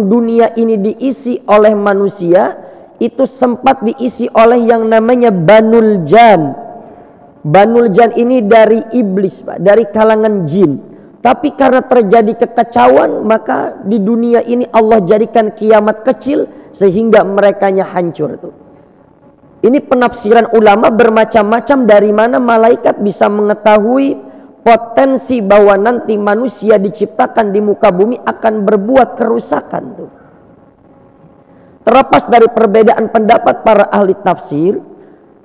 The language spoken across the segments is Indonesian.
sebelum dunia ini diisi oleh manusia, itu sempat diisi oleh yang namanya Banul Jan. Banul Jan ini dari iblis, Pak, dari kalangan jin. Tapi karena terjadi kekacauan, maka di dunia ini Allah jadikan kiamat kecil sehingga merekanya hancur tuh. Ini penafsiran ulama bermacam-macam dari mana malaikat bisa mengetahui potensi bahwa nanti manusia diciptakan di muka bumi akan berbuat kerusakan tuh. Terlepas dari perbedaan pendapat para ahli tafsir,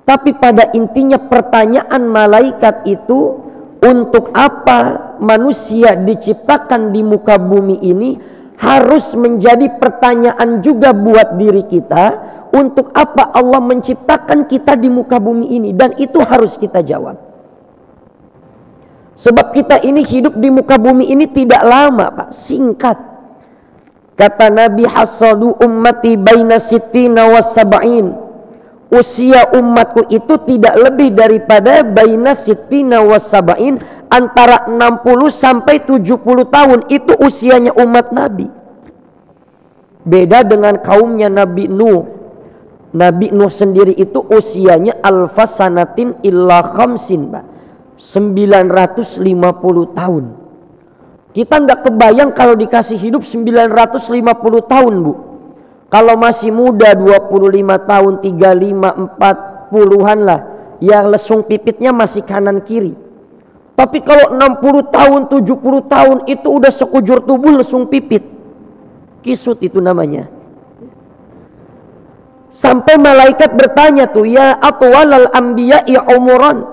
tapi pada intinya pertanyaan malaikat itu, untuk apa manusia diciptakan di muka bumi ini, harus menjadi pertanyaan juga buat diri kita. Untuk apa Allah menciptakan kita di muka bumi ini? Dan itu harus kita jawab. Sebab kita ini hidup di muka bumi ini tidak lama, Pak, singkat. Kata Nabi, hasadu ummati baina sittina was sab'in. Usia umatku itu tidak lebih daripada baina sittina was sab'in, antara 60 sampai 70 tahun. Itu usianya umat Nabi. Beda dengan kaumnya Nabi Nuh. Nabi Nuh sendiri itu usianya alfasanatin illa khamsin, Pak, 950 tahun. Kita nggak kebayang kalau dikasih hidup 950 tahun, Bu. Kalau masih muda 25 tahun, 35, 40-an lah, ya lesung pipitnya masih kanan kiri. Tapi kalau 60 tahun, 70 tahun itu udah sekujur tubuh lesung pipit. Kisut itu namanya. Sampai malaikat bertanya tuh, ya atwalal anbiya'i umuran,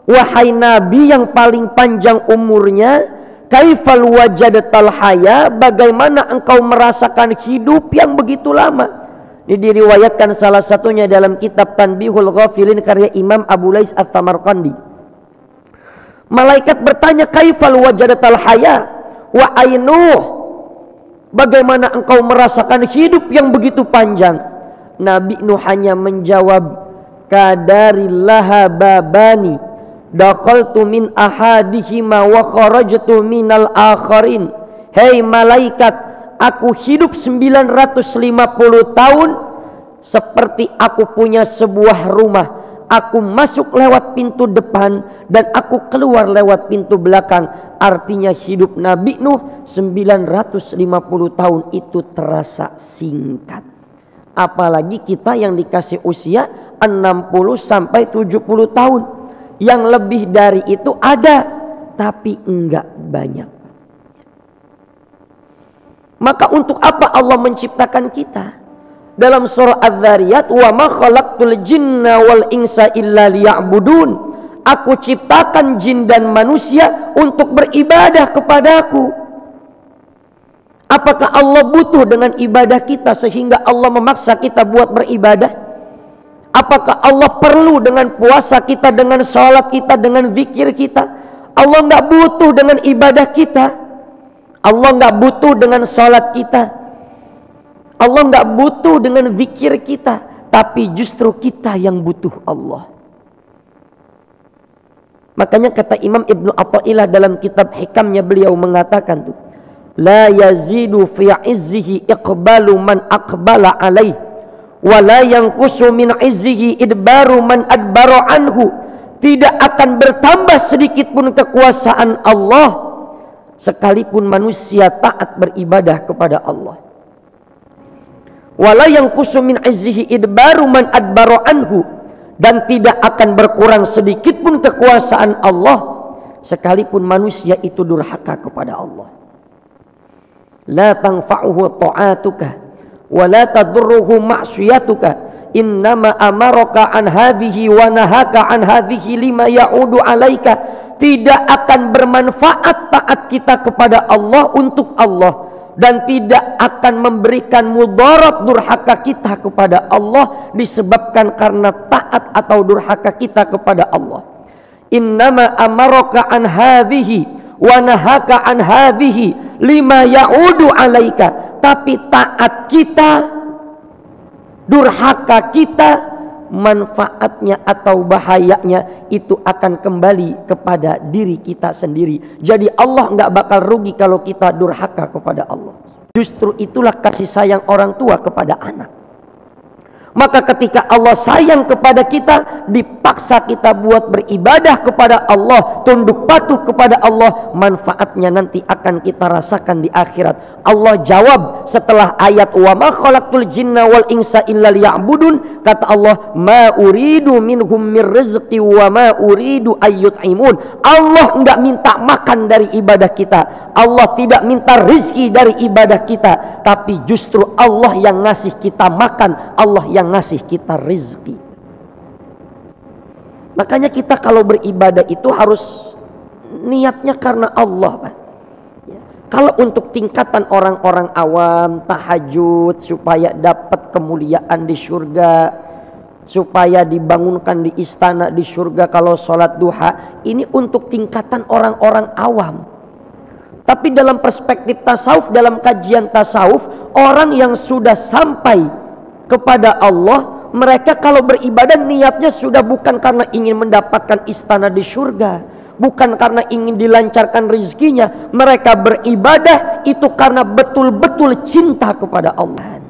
wahai nabi yang paling panjang umurnya, kaifal wajadatal haya, bagaimana engkau merasakan hidup yang begitu lama? Ini diriwayatkan salah satunya dalam kitab Tanbihul Ghafilin karya Imam Abu Lais At-Tamarqandi. Malaikat bertanya, kaifal wajadatal haya, wahai Nuh, bagaimana engkau merasakan hidup yang begitu panjang? Nabi Nuh hanya menjawab, kadarillaha babani, dakhaltu min ahadihima wa kharajtu minal akharin. Hei malaikat, aku hidup 950 tahun seperti aku punya sebuah rumah. Aku masuk lewat pintu depan dan aku keluar lewat pintu belakang. Artinya hidup Nabi Nuh 950 tahun itu terasa singkat. Apalagi kita yang dikasih usia 60 sampai 70 tahun. Yang lebih dari itu ada, tapi enggak banyak. Maka untuk apa Allah menciptakan kita? Dalam surah Adz-Dzariyat, wa ma khalaqtul jinna wal insa illa liya'budun. Aku ciptakan jin dan manusia untuk beribadah kepadaku. Apakah Allah butuh dengan ibadah kita sehingga Allah memaksa kita buat beribadah? Apakah Allah perlu dengan puasa kita, dengan sholat kita, dengan zikir kita? Allah nggak butuh dengan ibadah kita. Allah nggak butuh dengan sholat kita. Allah nggak butuh dengan zikir kita. Tapi justru kita yang butuh Allah. Makanya kata Imam Ibnu Athaillah dalam kitab Hikamnya, beliau mengatakan tuh, la yazidu fi izzihi iqbalu man aqbala alaih, wa la yanqusu min izzihi idbaru man adbara anhu. Tidak akan bertambah sedikit pun kekuasaan Allah sekalipun manusia taat beribadah kepada Allah. Wa la yanqusu min izzihi idbaru man adbara anhu. Dan tidak akan berkurang sedikit pun kekuasaan Allah sekalipun manusia itu durhaka kepada Allah. La tanfa'uhu ta'atuka wa la tadurruhu ma'siyatuka, innama amaraka an hadhihi wa nahaka an hadhihi lima ya'udu alaika. Tidak akan bermanfaat taat kita kepada Allah untuk Allah, dan tidak akan memberikan mudarat durhaka kita kepada Allah disebabkan karena taat atau durhaka kita kepada Allah. Innama amaraka an hadhihi wa nahaka an hadhihi lima ya'udu alaika. Tapi taat kita, durhaka kita, manfaatnya atau bahayanya itu akan kembali kepada diri kita sendiri. Jadi Allah nggak bakal rugi kalau kita durhaka kepada Allah. Justru itulah kasih sayang orang tua kepada anak. Maka ketika Allah sayang kepada kita, dipaksa kita buat beribadah kepada Allah, tunduk patuh kepada Allah, manfaatnya nanti akan kita rasakan di akhirat. Allah jawab setelah ayat wa ma khalaqtul jinna wal insa illa liya'budun, kata Allah, ma uridu minhum mir rizqi wa ma uridu ayyut'imun. Allah enggak minta makan dari ibadah kita, Allah tidak minta rizki dari ibadah kita, tapi justru Allah yang ngasih kita makan, Allah yang ngasih kita rizki. Makanya kita kalau beribadah itu harus niatnya karena Allah, Pak. Kalau untuk tingkatan orang-orang awam, tahajud supaya dapat kemuliaan di surga, supaya dibangunkan di istana di surga kalau sholat duha, ini untuk tingkatan orang-orang awam. Tapi dalam perspektif tasawuf, dalam kajian tasawuf, orang yang sudah sampai kepada Allah, mereka kalau beribadah niatnya sudah bukan karena ingin mendapatkan istana di surga, bukan karena ingin dilancarkan rezekinya. Mereka beribadah itu karena betul-betul cinta kepada Allah.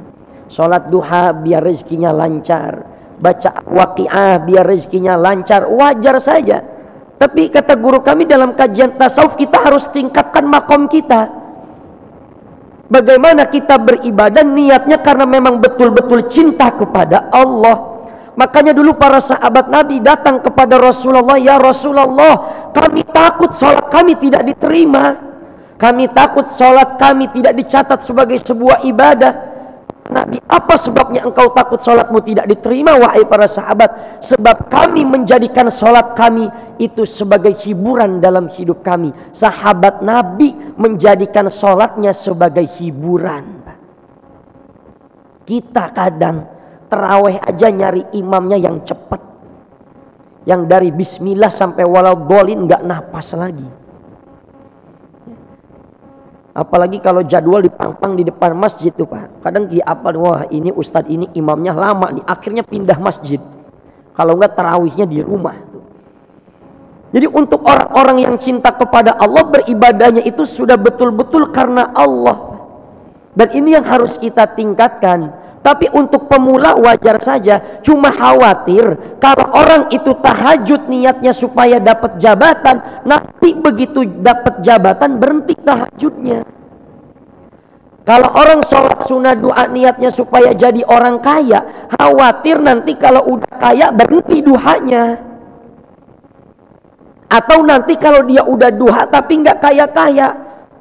Sholat duha biar rezekinya lancar, baca waqiah biar rezekinya lancar, wajar saja. Tapi kata guru kami dalam kajian tasawuf, kita harus tingkatkan makom kita. Bagaimana kita beribadah niatnya karena memang betul-betul cinta kepada Allah. Makanya dulu para sahabat Nabi datang kepada Rasulullah, ya Rasulullah, kami takut sholat kami tidak diterima, kami takut sholat kami tidak dicatat sebagai sebuah ibadah. Nabi, apa sebabnya engkau takut sholatmu tidak diterima wahai para sahabat? Sebab kami menjadikan sholat kami itu sebagai hiburan dalam hidup kami. Sahabat Nabi menjadikan sholatnya sebagai hiburan. Kita kadang terawih aja nyari imamnya yang cepat, yang dari bismillah sampai waladhdallin nggak napas lagi. Apalagi kalau jadwal dipang-pang di depan masjid tuh, Pak. Kadang dia apa, wah ini ustadz ini imamnya lama nih, akhirnya pindah masjid. Kalau enggak tarawihnya di rumah tuh. Jadi untuk orang-orang yang cinta kepada Allah, beribadahnya itu sudah betul-betul karena Allah. Dan ini yang harus kita tingkatkan. Tapi untuk pemula wajar saja, cuma khawatir kalau orang itu tahajud niatnya supaya dapat jabatan, nanti begitu dapat jabatan berhenti tahajudnya. Kalau orang sholat sunnah doa niatnya supaya jadi orang kaya, khawatir nanti kalau udah kaya berhenti duhanya. Atau nanti kalau dia udah duha tapi nggak kaya-kaya,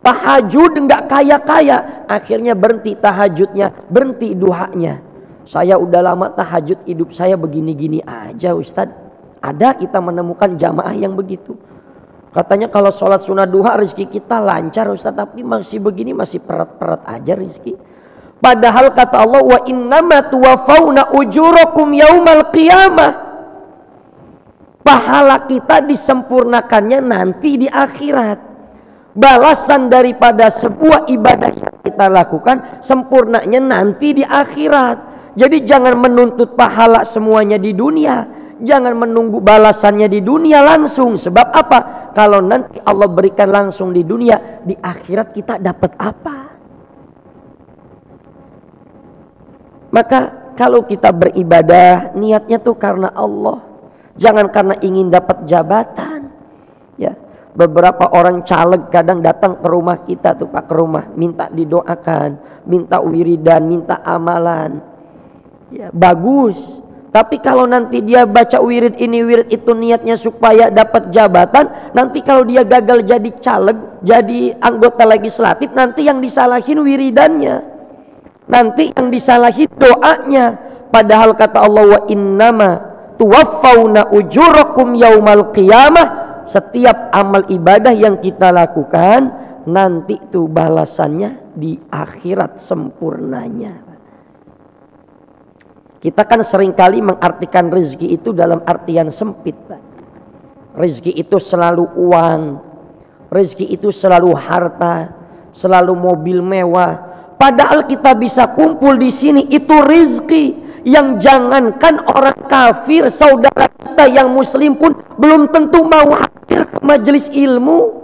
tahajud nggak kaya-kaya, akhirnya berhenti tahajudnya, berhenti duhanya. Saya udah lama tahajud, hidup saya begini-gini aja Ustadz. Ada kita menemukan jamaah yang begitu. Katanya kalau sholat sunnah duha rezeki kita lancar Ustadz, tapi masih begini, masih peret-peret aja rezeki. Padahal kata Allah, wa innama tuwaffawna ujurakum yaumal qiyamah. Pahala kita disempurnakannya nanti di akhirat. Balasan daripada sebuah ibadah yang kita lakukan sempurnanya nanti di akhirat. Jadi jangan menuntut pahala semuanya di dunia, jangan menunggu balasannya di dunia langsung. Sebab apa? Kalau nanti Allah berikan langsung di dunia, di akhirat kita dapat apa? Maka kalau kita beribadah niatnya tuh karena Allah, jangan karena ingin dapat jabatan. Ya. Beberapa orang caleg kadang datang ke rumah kita tuh Pak, ke rumah minta didoakan, minta wiridan, minta amalan. Ya, bagus. Tapi kalau nanti dia baca wirid ini wirid itu niatnya supaya dapat jabatan, nanti kalau dia gagal jadi caleg, jadi anggota legislatif, nanti yang disalahin wiridannya, nanti yang disalahin doanya. Padahal kata Allah, wa innama tuwaffawna ujurakum yaumal qiyamah. Setiap amal ibadah yang kita lakukan nanti itu balasannya di akhirat sempurnanya. Kita kan seringkali mengartikan rezeki itu dalam artian sempit, Pak. Rezeki itu selalu uang, rezeki itu selalu harta, selalu mobil mewah. Padahal kita bisa kumpul di sini itu rezeki yang jangankan orang kafir, saudara kita yang muslim pun belum tentu mau hadir ke majelis ilmu.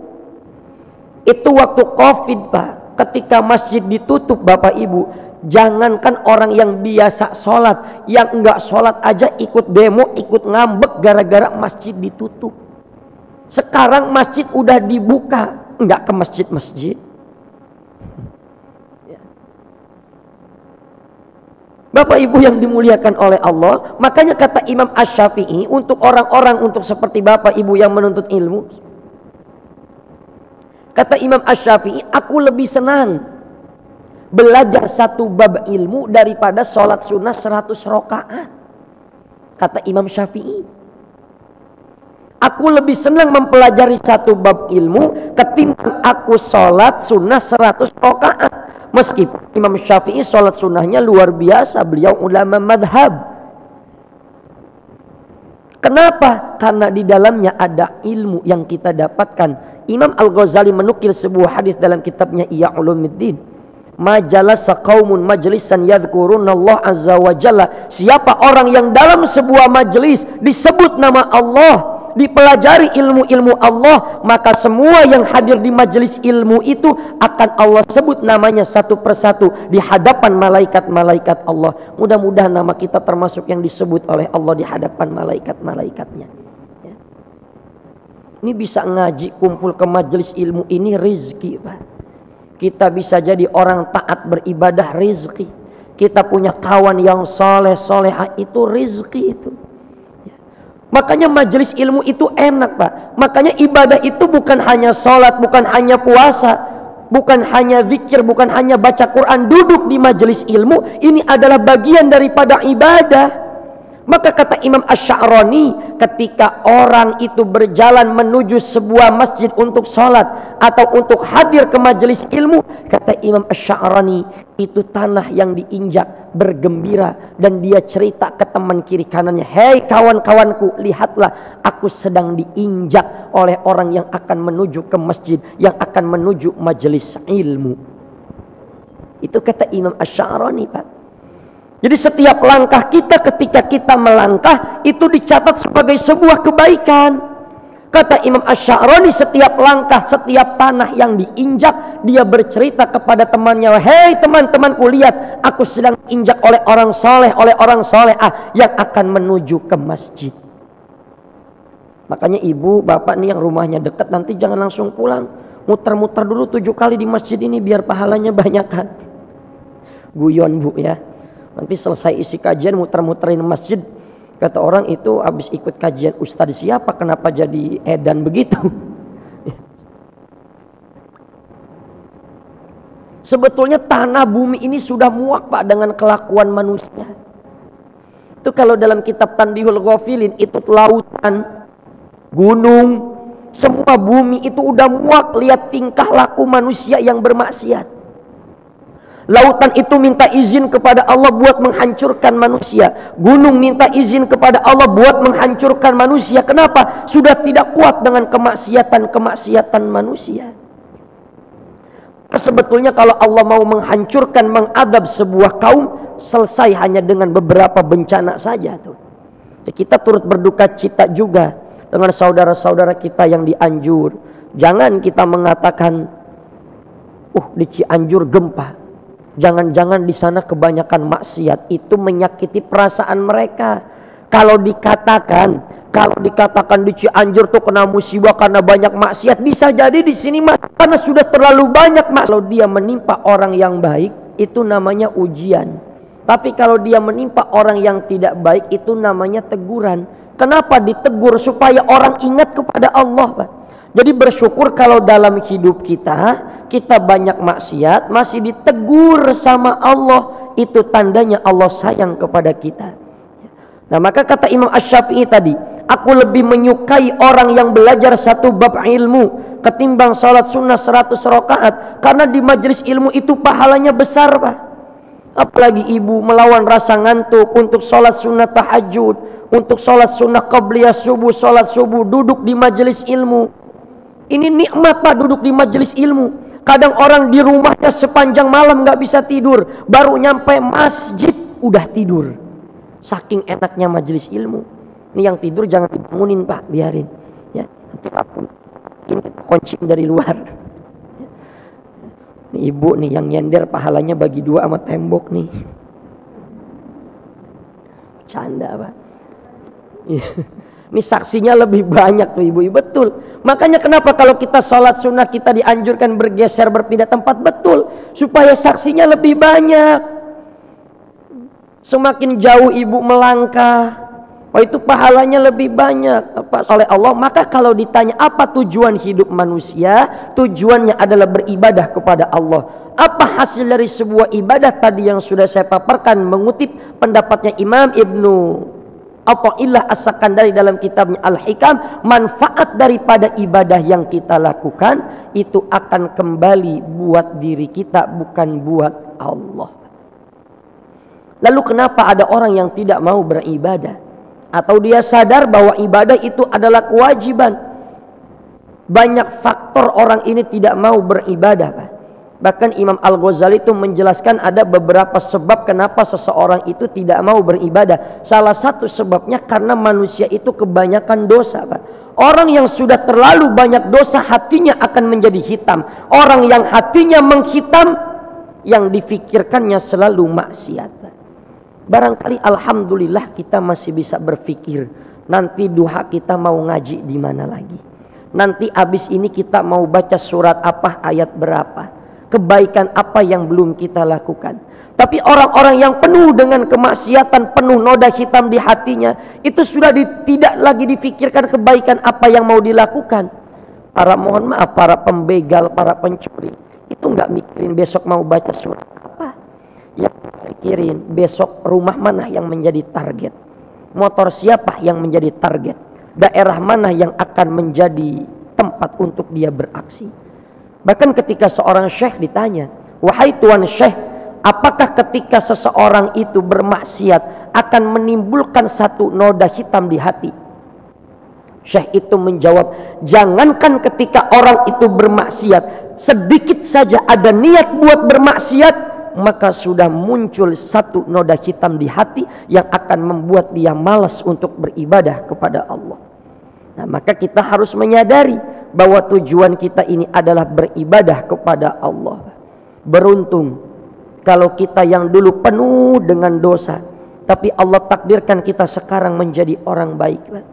Itu waktu Covid, Pak. ketika masjid ditutup Bapak Ibu, jangankan orang yang biasa sholat, yang enggak sholat aja ikut demo, ikut ngambek gara-gara masjid ditutup. Sekarang masjid udah dibuka, enggak ke masjid-masjid. Bapak Ibu yang dimuliakan oleh Allah, makanya kata Imam Asy-Syafi'i untuk orang-orang untuk seperti Bapak Ibu yang menuntut ilmu, kata Imam Asy-Syafi'i, aku lebih senang belajar satu bab ilmu daripada sholat sunnah 100 rakaat. Kata Imam Syafi'i, aku lebih senang mempelajari satu bab ilmu ketimbang aku sholat sunnah 100 rakaat. Meskipun Imam Syafi'i sholat sunnahnya luar biasa, beliau ulama madhab. Kenapa? Karena di dalamnya ada ilmu yang kita dapatkan. Imam Al-Ghazali menukil sebuah hadis dalam kitabnya Ihya Ulumuddin. Majalasa qaumun majlisan yadhkuruna Allah azza wa jalla. Siapa orang yang dalam sebuah majelis disebut nama Allah, dipelajari ilmu-ilmu Allah, maka semua yang hadir di majelis ilmu itu akan Allah sebut namanya satu persatu di hadapan malaikat-malaikat Allah. Mudah-mudahan nama kita termasuk yang disebut oleh Allah di hadapan malaikat-malaikatnya. Ya. Ini bisa ngaji, kumpul ke majelis ilmu ini rizki, Pak. Kita bisa jadi orang taat beribadah, rizki. Kita punya kawan yang soleh solehah, itu rizki itu. Makanya majelis ilmu itu enak, Pak. Makanya ibadah itu bukan hanya sholat, bukan hanya puasa, bukan hanya zikir, bukan hanya baca Quran. Duduk di majelis ilmu ini adalah bagian daripada ibadah. Maka kata Imam Asy-Sya'rani, ketika orang itu berjalan menuju sebuah masjid untuk sholat atau untuk hadir ke majelis ilmu, kata Imam Asy-Sya'rani, itu tanah yang diinjak, bergembira, dan dia cerita ke teman kiri kanannya, hei kawan-kawanku, lihatlah aku sedang diinjak oleh orang yang akan menuju ke masjid, yang akan menuju majelis ilmu. Itu kata Imam Asy-Sya'rani, Pak. Jadi setiap langkah kita ketika kita melangkah itu dicatat sebagai sebuah kebaikan. Kata Imam Asy-Sya'rani, setiap langkah, setiap tanah yang diinjak, dia bercerita kepada temannya, hei teman-temanku, lihat aku sedang diinjak oleh orang soleh, oleh orang solehah yang akan menuju ke masjid. Makanya ibu, bapak nih yang rumahnya dekat, nanti jangan langsung pulang, muter-muter dulu 7 kali di masjid ini biar pahalanya banyak kan. Guyon bu ya. Nanti selesai isi kajian muter-muterin masjid, kata orang itu habis ikut kajian ustadz siapa, kenapa jadi edan begitu. Sebetulnya tanah bumi ini sudah muak, Pak, dengan kelakuan manusia. Itu kalau dalam kitab Tanbihul Ghafilin, itu lautan, gunung, semua bumi itu udah muak lihat tingkah laku manusia yang bermaksiat. Lautan itu minta izin kepada Allah buat menghancurkan manusia. Gunung minta izin kepada Allah buat menghancurkan manusia. Kenapa? Sudah tidak kuat dengan kemaksiatan manusia. Sebetulnya kalau Allah mau menghancurkan, mengadab sebuah kaum, selesai hanya dengan beberapa bencana saja tuh. Kita turut berduka cita juga dengan saudara-saudara kita yang dianjur. Jangan kita mengatakan, di Cianjur gempa. Jangan-jangan di sana kebanyakan maksiat, itu menyakiti perasaan mereka. Kalau dikatakan di Cianjur tuh kena musibah karena banyak maksiat, bisa jadi di sini karena sudah terlalu banyak maksiat. Kalau dia menimpa orang yang baik, itu namanya ujian. Tapi kalau dia menimpa orang yang tidak baik, itu namanya teguran. Kenapa ditegur? Supaya orang ingat kepada Allah, Pak. Jadi bersyukur kalau dalam hidup kita banyak maksiat, masih ditegur sama Allah, itu tandanya Allah sayang kepada kita. Nah maka kata Imam Asy-Syafi'i tadi, aku lebih menyukai orang yang belajar satu bab ilmu ketimbang sholat sunnah 100 rakaat, karena di majelis ilmu itu pahalanya besar, Pak. Apalagi ibu melawan rasa ngantuk untuk sholat sunnah tahajud, untuk sholat sunnah qabliyah subuh, sholat subuh, duduk di majelis ilmu. Ini nikmat, Pak, duduk di majelis ilmu. Kadang orang di rumahnya sepanjang malam nggak bisa tidur, baru nyampe masjid udah tidur. Saking enaknya majelis ilmu. Ini yang tidur jangan dibangunin, Pak, biarin. Ya, nanti aku ini kunci dari luar. Nih ibu nih yang nyender pahalanya bagi 2 sama tembok nih. Canda Pak. Ini saksinya lebih banyak tuh ibu. Betul. Makanya kenapa kalau kita sholat sunnah kita dianjurkan bergeser berpindah tempat. Betul. Supaya saksinya lebih banyak. Semakin jauh ibu melangkah, oh itu pahalanya lebih banyak oleh Allah. Maka kalau ditanya apa tujuan hidup manusia, tujuannya adalah beribadah kepada Allah. Apa hasil dari sebuah ibadah tadi yang sudah saya paparkan, mengutip pendapatnya Imam Ibnu Athaillah As-Sakandari dalam kitabnya Al-Hikam, manfaat daripada ibadah yang kita lakukan itu akan kembali buat diri kita, bukan buat Allah. Lalu kenapa ada orang yang tidak mau beribadah? Atau dia sadar bahwa ibadah itu adalah kewajiban? Banyak faktor orang ini tidak mau beribadah, Pak. Bahkan Imam Al-Ghazali itu menjelaskan ada beberapa sebab kenapa seseorang itu tidak mau beribadah. Salah satu sebabnya karena manusia itu kebanyakan dosa, Pak. Orang yang sudah terlalu banyak dosa hatinya akan menjadi hitam. Orang yang hatinya menghitam, yang difikirkannya selalu maksiat, Pak. Barangkali alhamdulillah kita masih bisa berpikir, nanti duha kita mau ngaji di mana lagi? Nanti habis ini kita mau baca surat apa, ayat berapa? Kebaikan apa yang belum kita lakukan? Tapi orang-orang yang penuh dengan kemaksiatan, penuh noda hitam di hatinya, itu sudah tidak lagi difikirkan kebaikan apa yang mau dilakukan. Mohon maaf, para pembegal, para pencuri, itu nggak mikirin besok mau baca surat apa. Yang mikirin besok rumah mana yang menjadi target, motor siapa yang menjadi target, daerah mana yang akan menjadi tempat untuk dia beraksi. Bahkan ketika seorang syekh ditanya, wahai tuan syekh, apakah ketika seseorang itu bermaksiat akan menimbulkan satu noda hitam di hati? Syekh itu menjawab, jangankan ketika orang itu bermaksiat, sedikit saja ada niat buat bermaksiat, maka sudah muncul satu noda hitam di hati yang akan membuat dia malas untuk beribadah kepada Allah. Nah, maka kita harus menyadari bahwa tujuan kita ini adalah beribadah kepada Allah. Beruntung kalau kita yang dulu penuh dengan dosa, tapi Allah takdirkan kita sekarang menjadi orang baik, Pak.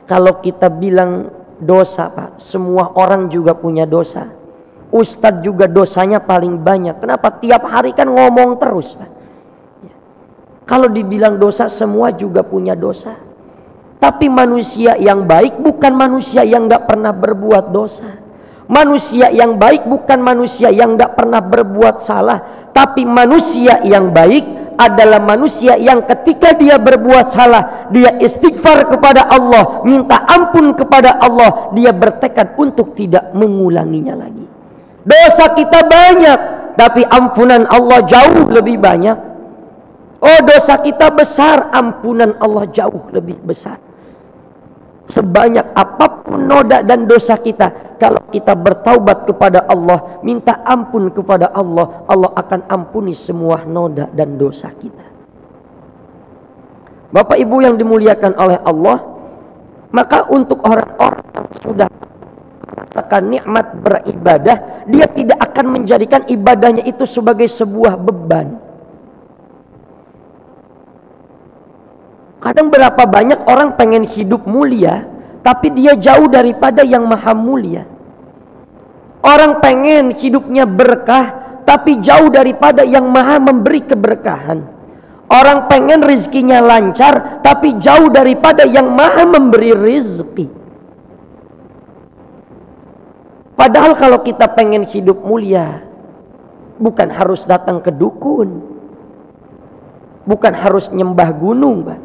Kalau kita bilang dosa, Pak, semua orang juga punya dosa. Ustadz juga dosanya paling banyak. Kenapa? Tiap hari kan ngomong terus, Pak. Kalau dibilang dosa, semua juga punya dosa. Tapi manusia yang baik bukan manusia yang gak pernah berbuat dosa. Manusia yang baik bukan manusia yang gak pernah berbuat salah. Tapi manusia yang baik adalah manusia yang ketika dia berbuat salah, dia istighfar kepada Allah, minta ampun kepada Allah, dia bertekad untuk tidak mengulanginya lagi. Dosa kita banyak, tapi ampunan Allah jauh lebih banyak. Oh, dosa kita besar, ampunan Allah jauh lebih besar. Sebanyak apapun noda dan dosa kita, kalau kita bertaubat kepada Allah, minta ampun kepada Allah, Allah akan ampuni semua noda dan dosa kita. Bapak Ibu yang dimuliakan oleh Allah, maka untuk orang-orang yang sudah merasakan nikmat beribadah, dia tidak akan menjadikan ibadahnya itu sebagai sebuah beban. Kadang berapa banyak orang pengen hidup mulia, tapi dia jauh daripada yang maha mulia. Orang pengen hidupnya berkah, tapi jauh daripada yang maha memberi keberkahan. Orang pengen rizkinya lancar, tapi jauh daripada yang maha memberi rizki. Padahal kalau kita pengen hidup mulia, bukan harus datang ke dukun, bukan harus nyembah gunung, Pak.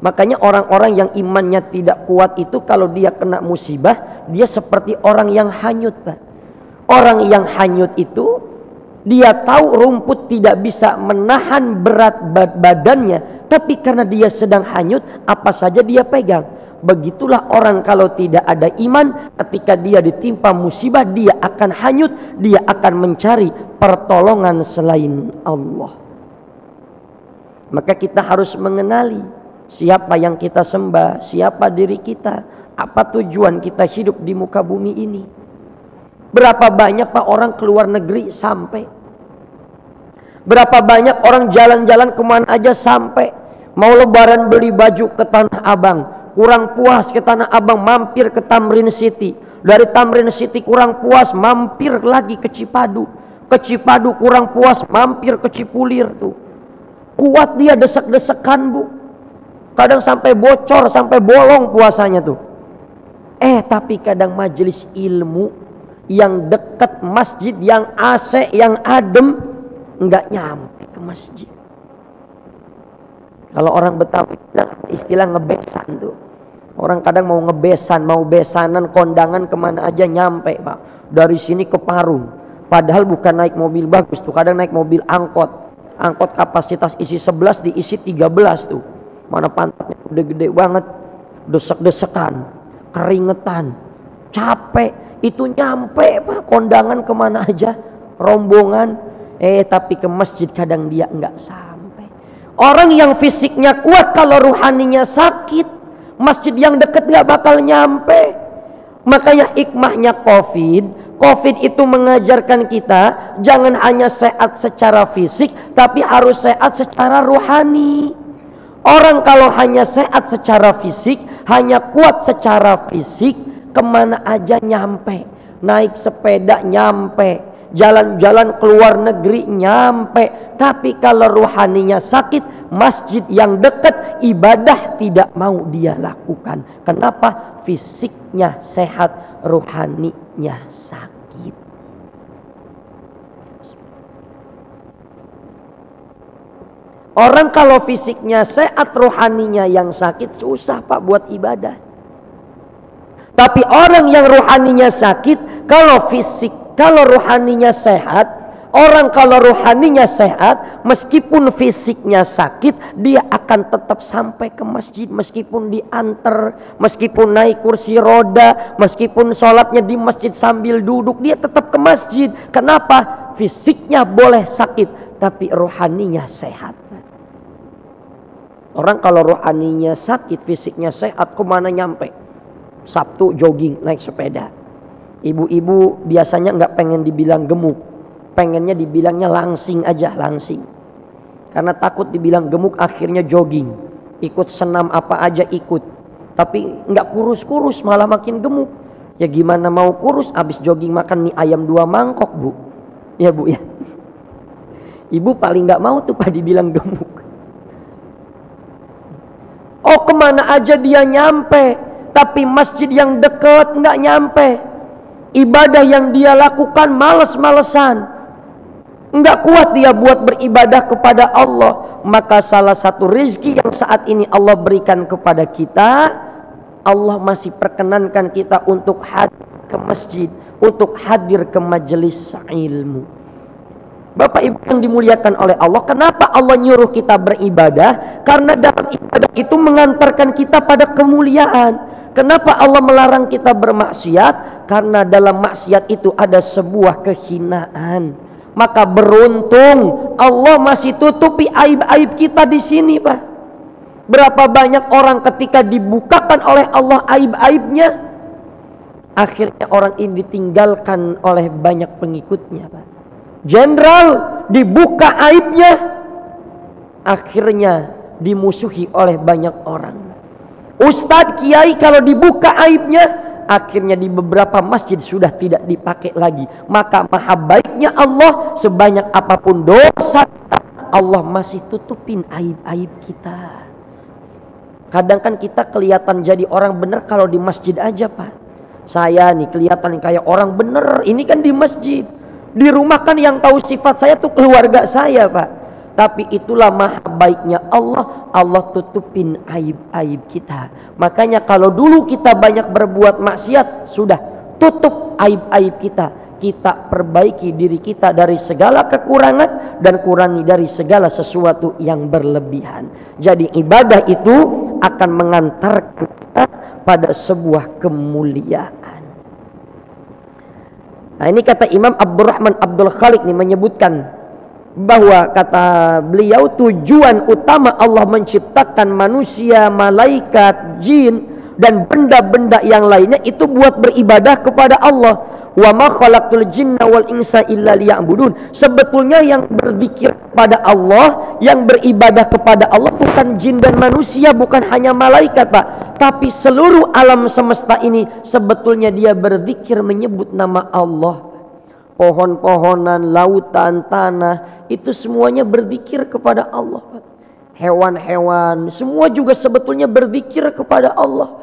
Makanya orang-orang yang imannya tidak kuat itu kalau dia kena musibah, dia seperti orang yang hanyut, Pak. Orang yang hanyut itu, dia tahu rumput tidak bisa menahan berat badannya, tapi karena dia sedang hanyut, apa saja dia pegang. Begitulah orang kalau tidak ada iman, ketika dia ditimpa musibah, dia akan hanyut, dia akan mencari pertolongan selain Allah. Maka kita harus mengenali siapa yang kita sembah, siapa diri kita, apa tujuan kita hidup di muka bumi ini. Berapa banyak Pak orang keluar negeri sampai. Berapa banyak orang jalan-jalan kemana aja sampai. Mau lebaran beli baju ke Tanah Abang, kurang puas ke Tanah Abang mampir ke Tamrin City. Dari Tamrin City kurang puas mampir lagi ke Cipadu. Ke Cipadu kurang puas mampir ke Cipulir tuh. Kuat dia desek-desekan Bu. Kadang sampai bocor, sampai bolong puasanya tuh. Tapi kadang majelis ilmu yang dekat masjid, yang AC, yang adem, nggak nyampe ke masjid. Kalau orang Betawi istilah ngebesan tuh. Orang kadang mau ngebesan, mau besanan, kondangan kemana aja nyampe Pak. Dari sini ke Parung. Padahal bukan naik mobil bagus tuh, kadang naik mobil angkot. Angkot kapasitas isi 11 diisi 13 tuh. Mana pantatnya gede-gede banget. Desek-desekan, keringetan, capek. Itu nyampe Pak, kondangan kemana aja, rombongan. Tapi ke masjid kadang dia nggak sampai. Orang yang fisiknya kuat kalau ruhaninya sakit, masjid yang dekat nggak bakal nyampe. Makanya hikmahnya Covid itu mengajarkan kita jangan hanya sehat secara fisik, tapi harus sehat secara ruhani. Orang kalau hanya sehat secara fisik, hanya kuat secara fisik, kemana aja nyampe. Naik sepeda nyampe, jalan-jalan keluar negeri nyampe. Tapi kalau ruhaninya sakit, masjid yang dekat, ibadah tidak mau dia lakukan. Kenapa? Fisiknya sehat, ruhaninya sakit. Orang kalau fisiknya sehat, ruhaninya yang sakit, susah Pak buat ibadah. Tapi orang yang ruhaninya sakit, kalau ruhaninya sehat, orang kalau ruhaninya sehat, meskipun fisiknya sakit, dia akan tetap sampai ke masjid. Meskipun diantar, meskipun naik kursi roda, meskipun sholatnya di masjid sambil duduk, dia tetap ke masjid. Kenapa? Fisiknya boleh sakit, tapi ruhaninya sehat. Orang kalau ruhaninya sakit, fisiknya sehat, kemana nyampe? Sabtu jogging, naik sepeda. Ibu-ibu biasanya nggak pengen dibilang gemuk, pengennya dibilangnya langsing aja, langsing. Karena takut dibilang gemuk, akhirnya jogging, ikut senam apa aja ikut. Tapi nggak kurus-kurus, malah makin gemuk. Ya gimana mau kurus, abis jogging makan mie ayam 2 mangkok Bu. Ya Bu ya. Ibu paling nggak mau tuh Pak dibilang gemuk. Oh kemana aja dia nyampe, tapi masjid yang dekat nggak nyampe. Ibadah yang dia lakukan males-malesan, nggak kuat dia buat beribadah kepada Allah. Maka salah satu rezeki yang saat ini Allah berikan kepada kita, Allah masih perkenankan kita untuk hadir ke masjid, untuk hadir ke majelis ilmu. Bapak Ibu yang dimuliakan oleh Allah, kenapa Allah nyuruh kita beribadah? Karena dalam ibadah itu mengantarkan kita pada kemuliaan. Kenapa Allah melarang kita bermaksiat? Karena dalam maksiat itu ada sebuah kehinaan. Maka beruntung Allah masih tutupi aib-aib kita di sini, Pak. Berapa banyak orang ketika dibukakan oleh Allah aib-aibnya, akhirnya orang ini ditinggalkan oleh banyak pengikutnya, Pak. Jenderal dibuka aibnya, akhirnya dimusuhi oleh banyak orang. Ustadz, kiai kalau dibuka aibnya, akhirnya di beberapa masjid sudah tidak dipakai lagi. Maka maha baiknya Allah, sebanyak apapun dosa Allah masih tutupin aib-aib kita. Kadang kan kita kelihatan jadi orang benar kalau di masjid aja, Pak. Saya nih kelihatan kayak orang benar, ini kan di masjid. Di rumah kan yang tahu sifat saya tuh keluarga saya, Pak. Tapi itulah maha baiknya Allah, Allah tutupin aib-aib kita. Makanya kalau dulu kita banyak berbuat maksiat, sudah tutup aib-aib kita. Kita perbaiki diri kita dari segala kekurangan dan kurangi dari segala sesuatu yang berlebihan. Jadi ibadah itu akan mengantarkan kita pada sebuah kemuliaan. Nah ini kata Imam Abdurrahman Abdul Khaliq nih menyebutkan bahwa kata beliau tujuan utama Allah menciptakan manusia, malaikat, jin dan benda-benda yang lainnya itu buat beribadah kepada Allah. Wa ma khalaqtul jinna wal insa illa liya'budun. Sebetulnya yang berzikir kepada Allah, yang beribadah kepada Allah bukan jin dan manusia, bukan hanya malaikat, Pak, tapi seluruh alam semesta ini sebetulnya dia berzikir menyebut nama Allah. Pohon-pohonan, lautan, tanah, itu semuanya berzikir kepada Allah. Hewan-hewan, semua juga sebetulnya berzikir kepada Allah.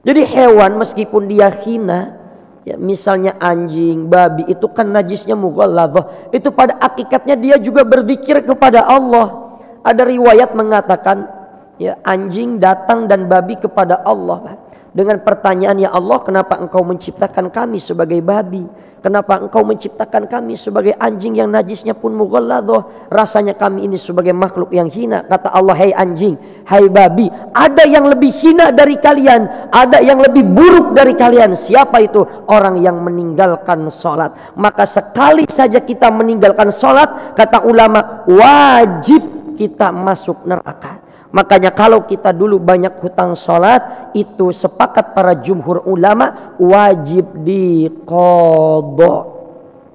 Jadi hewan meskipun dia hina, ya, misalnya anjing, babi, itu kan najisnya mughalladhah, itu pada hakikatnya dia juga berzikir kepada Allah. Ada riwayat mengatakan, ya, anjing datang dan babi kepada Allah dengan pertanyaan, ya Allah, kenapa engkau menciptakan kami sebagai babi? Kenapa engkau menciptakan kami sebagai anjing yang najisnya pun mughalladhah? Rasanya kami ini sebagai makhluk yang hina. Kata Allah, hai anjing, hai babi, ada yang lebih hina dari kalian, ada yang lebih buruk dari kalian. Siapa itu? Orang yang meninggalkan sholat. Maka sekali saja kita meninggalkan sholat, kata ulama, wajib kita masuk neraka. Makanya kalau kita dulu banyak hutang sholat, itu sepakat para jumhur ulama wajib diqadha.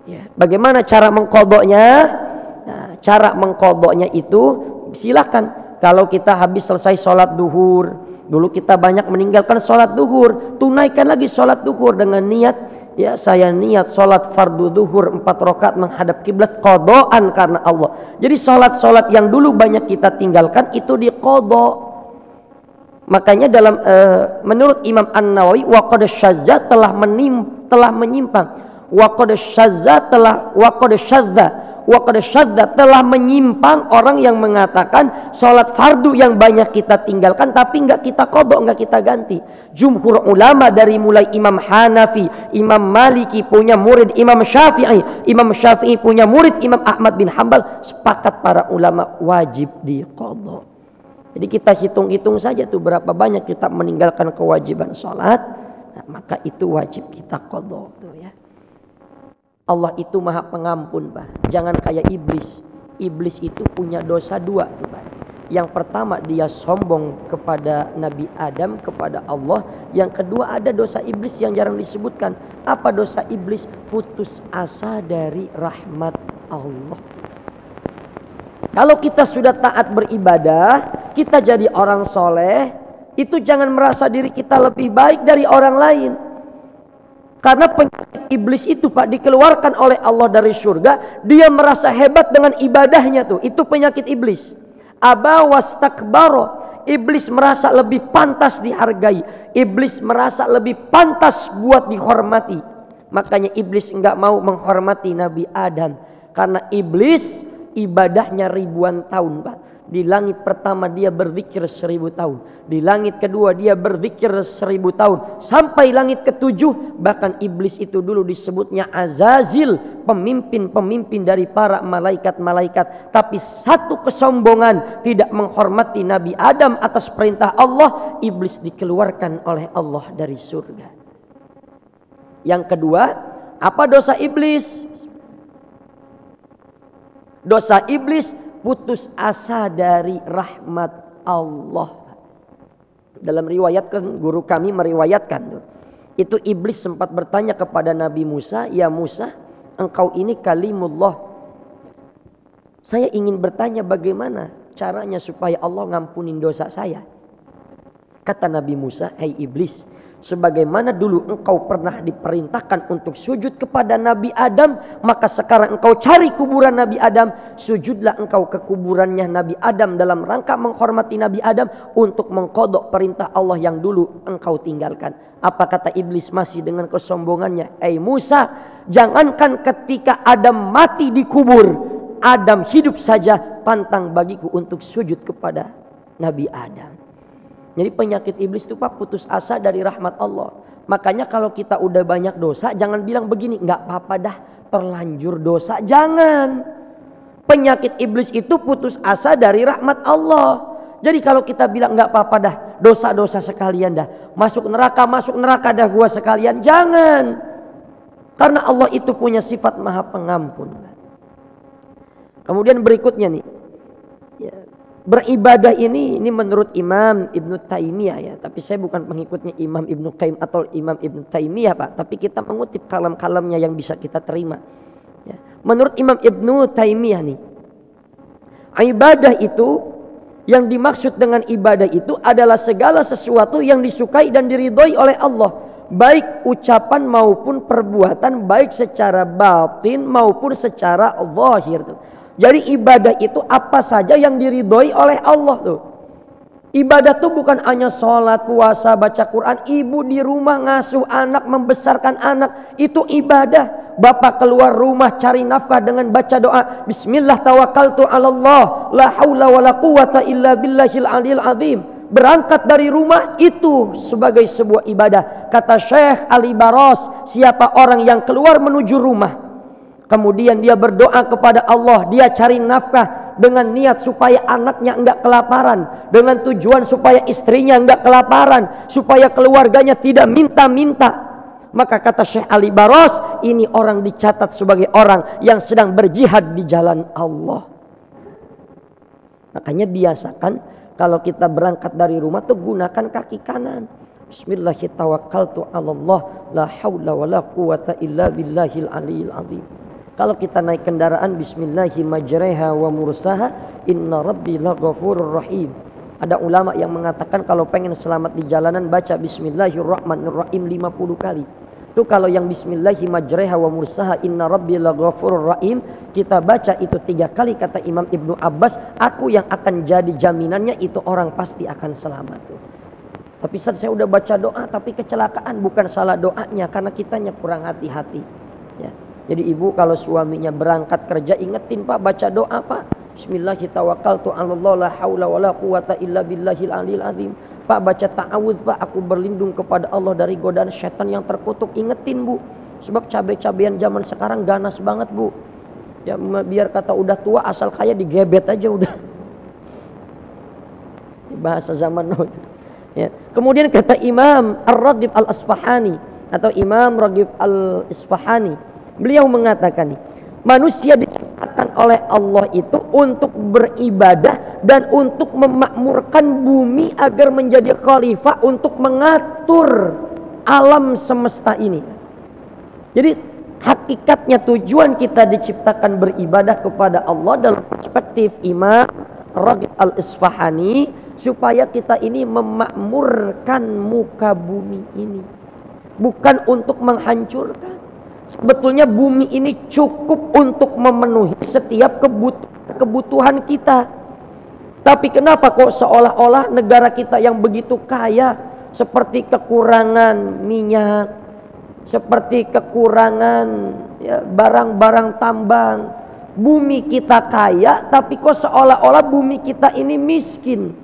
Ya. Bagaimana cara mengqadhanya? Nah, cara mengqadhanya itu silakan. Kalau kita habis selesai sholat duhur, dulu kita banyak meninggalkan sholat duhur, tunaikan lagi sholat duhur dengan niat, ya, saya niat sholat fardu duhur 4 rakaat menghadap kiblat, qadhaan karena Allah. Jadi sholat-sholat yang dulu banyak kita tinggalkan itu diqadha. Makanya dalam menurut Imam An-Nawawi, wa qad syazza telah menyimpang, wa qad syazza telah menyimpang orang yang mengatakan sholat fardu yang banyak kita tinggalkan tapi enggak kita qadha, enggak kita ganti. Jumhur ulama dari mulai Imam Hanafi, Imam Maliki punya murid Imam Syafi'i, Imam Syafi'i punya murid Imam Ahmad bin Hanbal, sepakat para ulama wajib diqadha. Jadi kita hitung-hitung saja tuh berapa banyak kita meninggalkan kewajiban sholat, nah, maka itu wajib kita qadha tuh, ya. Allah itu maha pengampun, Pak. Jangan kayak iblis. Iblis itu punya dosa 2 tuh, Pak. Yang pertama, dia sombong kepada Nabi Adam, kepada Allah. Yang kedua, ada dosa iblis yang jarang disebutkan. Apa dosa iblis? Putus asa dari rahmat Allah. Kalau kita sudah taat beribadah, kita jadi orang soleh, itu jangan merasa diri kita lebih baik dari orang lain. Karena penyakit iblis itu, Pak, dikeluarkan oleh Allah dari surga, dia merasa hebat dengan ibadahnya tuh. Itu penyakit iblis. Aba wastakbara. Iblis merasa lebih pantas dihargai. Iblis merasa lebih pantas buat dihormati. Makanya iblis enggak mau menghormati Nabi Adam. Karena iblis ibadahnya ribuan tahun, Pak. Di langit pertama dia berzikir 1000 tahun. Di langit kedua dia berzikir 1000 tahun. Sampai langit ketujuh, bahkan iblis itu dulu disebutnya Azazil, pemimpin-pemimpin dari para malaikat-malaikat. Tapi satu kesombongan, tidak menghormati Nabi Adam atas perintah Allah, iblis dikeluarkan oleh Allah dari surga. Yang kedua, apa dosa iblis? Dosa iblis putus asa dari rahmat Allah. Dalam riwayat, guru kami meriwayatkan tuh, itu iblis sempat bertanya kepada Nabi Musa, ya Musa, engkau ini kalimullah. Saya ingin bertanya bagaimana caranya supaya Allah ngampunin dosa saya. Kata Nabi Musa, hai iblis, sebagaimana dulu engkau pernah diperintahkan untuk sujud kepada Nabi Adam, maka sekarang engkau cari kuburan Nabi Adam, sujudlah engkau ke kuburannya Nabi Adam dalam rangka menghormati Nabi Adam untuk mengqadha perintah Allah yang dulu engkau tinggalkan. Apa kata iblis masih dengan kesombongannya? Musa, jangankan ketika Adam mati di kubur, Adam hidup saja pantang bagiku untuk sujud kepada Nabi Adam. Jadi penyakit iblis itu, Pak, putus asa dari rahmat Allah. Makanya kalau kita udah banyak dosa, jangan bilang begini, nggak apa-apa dah, terlanjur dosa. Jangan. Penyakit iblis itu putus asa dari rahmat Allah. Jadi kalau kita bilang nggak apa-apa dah, dosa-dosa sekalian dah, masuk neraka dah gua sekalian. Jangan. Karena Allah itu punya sifat maha pengampun. Kemudian berikutnya nih, ya, beribadah ini menurut Imam Ibnu Taimiyah ya, tapi saya bukan pengikutnya Imam Ibnu Qayyim atau Imam Ibnu Taimiyah Pak, tapi kita mengutip kalam-kalamnya yang bisa kita terima ya. Menurut Imam Ibnu Taimiyah nih, ibadah itu, yang dimaksud dengan ibadah itu adalah segala sesuatu yang disukai dan diridhoi oleh Allah, baik ucapan maupun perbuatan, baik secara batin maupun secara zahir. Jadi ibadah itu apa saja yang diridhoi oleh Allah tuh. Ibadah tuh bukan hanya sholat, puasa, baca Quran. Ibu di rumah ngasuh anak, membesarkan anak, itu ibadah. Bapak keluar rumah cari nafkah dengan baca doa, Bismillah tawakkaltu 'alallah, la haula wala quwata illa billahil aliyil azim. Berangkat dari rumah itu sebagai sebuah ibadah. Kata Syekh Ali Baros, siapa orang yang keluar menuju rumah, kemudian dia berdoa kepada Allah, dia cari nafkah dengan niat supaya anaknya enggak kelaparan, dengan tujuan supaya istrinya enggak kelaparan, supaya keluarganya tidak minta-minta, maka kata Syekh Ali Baros, ini orang dicatat sebagai orang yang sedang berjihad di jalan Allah. Makanya biasakan kalau kita berangkat dari rumah tuh gunakan kaki kanan. Bismillahirrahmanirrahim, la haula wala quwata illa billahil aliyil azim. Kalau kita naik kendaraan, Bismillahirrahmanirrahim wa mursaha, inna rabbi laghafurur rahim. Ada ulama yang mengatakan kalau pengen selamat di jalanan baca Bismillahirrahmanirrahim 50 kali. Itu kalau yang Bismillahirrahmanirrahim wa mursaha, inna rabbi laghafurur rahim, kita baca itu 3 kali, kata Imam Ibnu Abbas, aku yang akan jadi jaminannya, itu orang pasti akan selamat tuh. Tapi Ustaz, saya udah baca doa tapi kecelakaan. Bukan salah doanya, karena kitanya kurang hati-hati ya. Jadi ibu kalau suaminya berangkat kerja, ingetin Pak, baca doa Pak, Bismillahirrahmanirrahim, la haula wala quwata illa billahil aliyil azim. Pak, baca ta'awudz Pak, aku berlindung kepada Allah dari godaan setan yang terkutuk. Ingetin Bu, sebab cabai-cabean zaman sekarang ganas banget Bu ya. Biar kata udah tua asal kaya digebet aja udah. Bahasa zaman now ya. Kemudian kata Imam Ar-Raghib Al-Asfahani atau Imam Raghib Al-Isfahani, beliau mengatakan nih, manusia diciptakan oleh Allah itu untuk beribadah dan untuk memakmurkan bumi agar menjadi khalifah untuk mengatur alam semesta ini. Jadi hakikatnya tujuan kita diciptakan beribadah kepada Allah dalam perspektif Imam Raghib Al-Isfahani, supaya kita ini memakmurkan muka bumi ini, bukan untuk menghancurkan. Sebetulnya bumi ini cukup untuk memenuhi setiap kebutuhan kita. Tapi kenapa kok seolah-olah negara kita yang begitu kaya, seperti kekurangan minyak, seperti kekurangan ya, barang-barang tambang. Bumi kita kaya, tapi kok seolah-olah bumi kita ini miskin.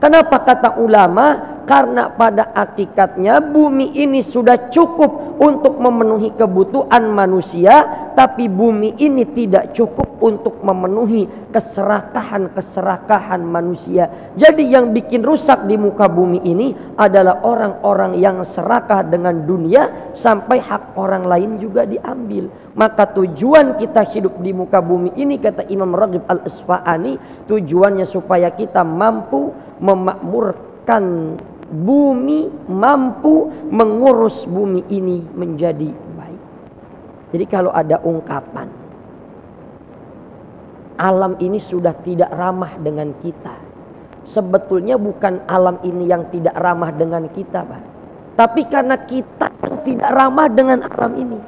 Kenapa kata ulama? Karena pada hakikatnya bumi ini sudah cukup untuk memenuhi kebutuhan manusia, tapi bumi ini tidak cukup untuk memenuhi keserakahan manusia. Jadi yang bikin rusak di muka bumi ini adalah orang-orang yang serakah dengan dunia sampai hak orang lain juga diambil. Maka tujuan kita hidup di muka bumi ini, kata Imam Raghib Al-Isfahani, tujuannya supaya kita mampu memakmurkan bumi, mampu mengurus bumi ini menjadi baik. Jadi kalau ada ungkapan alam ini sudah tidak ramah dengan kita, sebetulnya bukan alam ini yang tidak ramah dengan kita Pak, tapi karena kita yang tidak ramah dengan alam ini.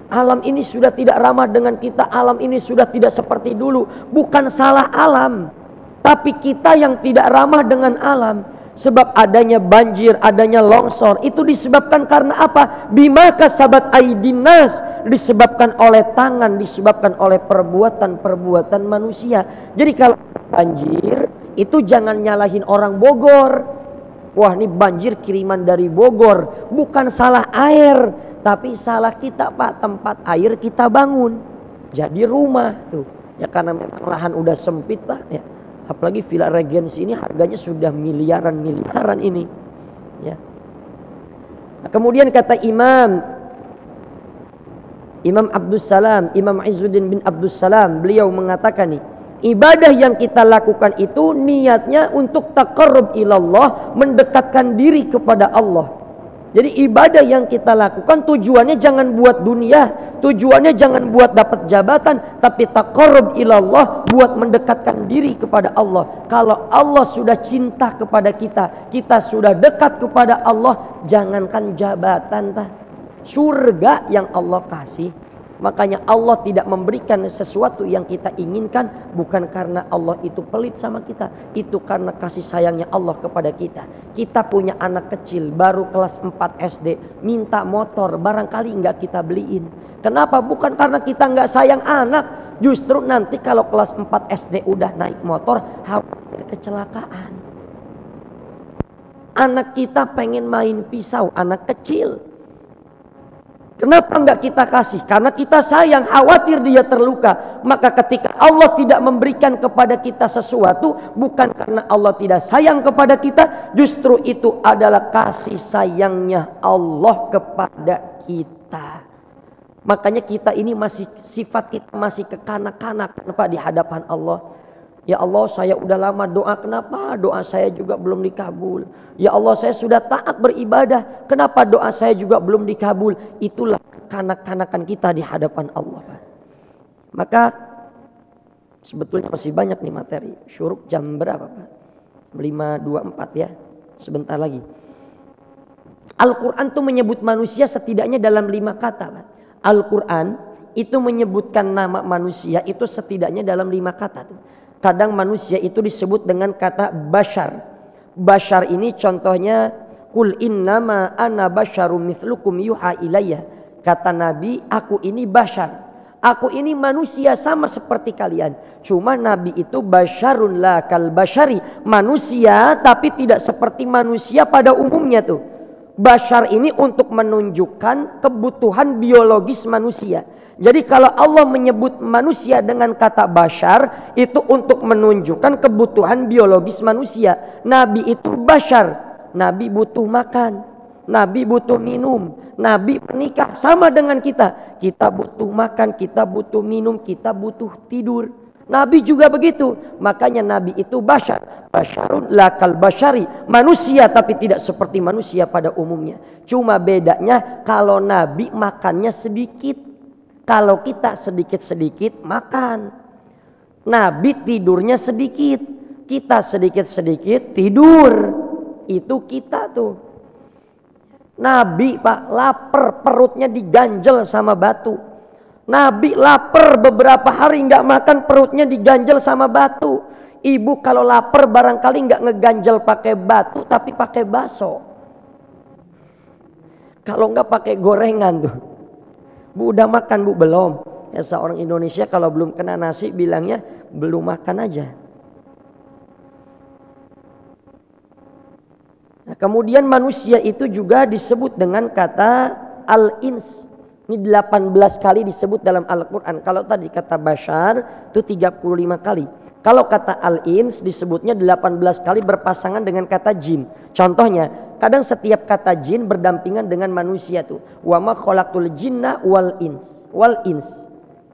Alam ini sudah tidak ramah dengan kita, alam ini sudah tidak seperti dulu. Bukan salah alam, tapi kita yang tidak ramah dengan alam. Sebab adanya banjir, adanya longsor, itu disebabkan karena apa? Bima kasabat aydin nas, disebabkan oleh tangan, disebabkan oleh perbuatan-perbuatan manusia. Jadi kalau banjir, itu jangan nyalahin orang Bogor. Wah, ini banjir kiriman dari Bogor. Bukan salah air, tapi salah kita Pak, tempat air kita bangun jadi rumah tuh ya, karena memang lahan udah sempit Pak ya. Apalagi Villa Regency ini harganya sudah miliaran ini ya. Nah, kemudian kata Imam Abdus Salam, Imam Izzuddin bin Abdus Salam, beliau mengatakan nih, Ibadah yang kita lakukan itu niatnya untuk taqarrub ilallah, mendekatkan diri kepada Allah. Jadi ibadah yang kita lakukan tujuannya jangan buat dunia, tujuannya jangan buat dapat jabatan, tapi taqarrub ilallah, buat mendekatkan diri kepada Allah. Kalau Allah sudah cinta kepada kita, kita sudah dekat kepada Allah, jangankan jabatan, surga yang Allah kasih. Makanya Allah tidak memberikan sesuatu yang kita inginkan bukan karena Allah itu pelit sama kita, itu karena kasih sayangnya Allah kepada kita. Kita punya anak kecil baru kelas 4 SD minta motor, barangkali nggak kita beliin. Kenapa? Bukan karena kita nggak sayang anak, justru nanti kalau kelas 4 SD udah naik motor khawatir kecelakaan. Anak kita pengen main pisau, anak kecil. Kenapa enggak kita kasih? Karena kita sayang, khawatir dia terluka. Maka ketika Allah tidak memberikan kepada kita sesuatu, bukan karena Allah tidak sayang kepada kita, justru itu adalah kasih sayangnya Allah kepada kita. Makanya kita ini masih, sifat kita masih kekanak-kanak di hadapan Allah. Ya Allah, saya udah lama doa, kenapa doa saya juga belum dikabul? Ya Allah, saya sudah taat beribadah, kenapa doa saya juga belum dikabul? Itulah kekanak-kanakan kita di hadapan Allah. Maka sebetulnya masih banyak nih materi. Syuruk jam berapa, Pak? 5.24 ya, sebentar lagi. Al-Quran itu menyebut manusia setidaknya dalam 5 kata, Pak. Al-Quran itu menyebutkan nama manusia itu setidaknya dalam 5 kata tuh. Kadang manusia itu disebut dengan kata bashar. Bashar ini contohnya kul innama ana basyarum mithlukum yuha ilayya. Kata Nabi, aku ini bashar. Aku ini manusia sama seperti kalian. Cuma Nabi itu basyarun la kal basyari. Manusia tapi tidak seperti manusia pada umumnya tuh. Bashar ini untuk menunjukkan kebutuhan biologis manusia. Jadi kalau Allah menyebut manusia dengan kata bashar, itu untuk menunjukkan kebutuhan biologis manusia. Nabi itu bashar. Nabi butuh makan, Nabi butuh minum, Nabi menikah, sama dengan kita. Kita butuh makan, kita butuh minum, kita butuh tidur. Nabi juga begitu. Makanya Nabi itu bashar. Basyarun lakal basyari. Manusia tapi tidak seperti manusia pada umumnya. Cuma bedanya kalau Nabi makannya sedikit. Kalau kita sedikit-sedikit makan. Nabi tidurnya sedikit. Kita sedikit-sedikit tidur. Itu kita tuh. Nabi Pak lapar, perutnya diganjel sama batu. Nabi lapar beberapa hari nggak makan, perutnya diganjel sama batu. Ibu kalau lapar barangkali nggak ngeganjel pakai batu tapi pakai baso. Kalau nggak pakai gorengan tuh. Bu udah makan bu? Belum. Ya seorang Indonesia kalau belum kena nasi bilangnya belum makan aja. Nah, kemudian manusia itu juga disebut dengan kata al-ins. Ini 18 kali disebut dalam Al-Quran. Kalau tadi kata bashar itu 35 kali. Kalau kata al-ins disebutnya 18 kali berpasangan dengan kata jin. Contohnya, kadang setiap kata jin berdampingan dengan manusia tuh. Wa ma khalaqtul jinna wal ins. Wal ins.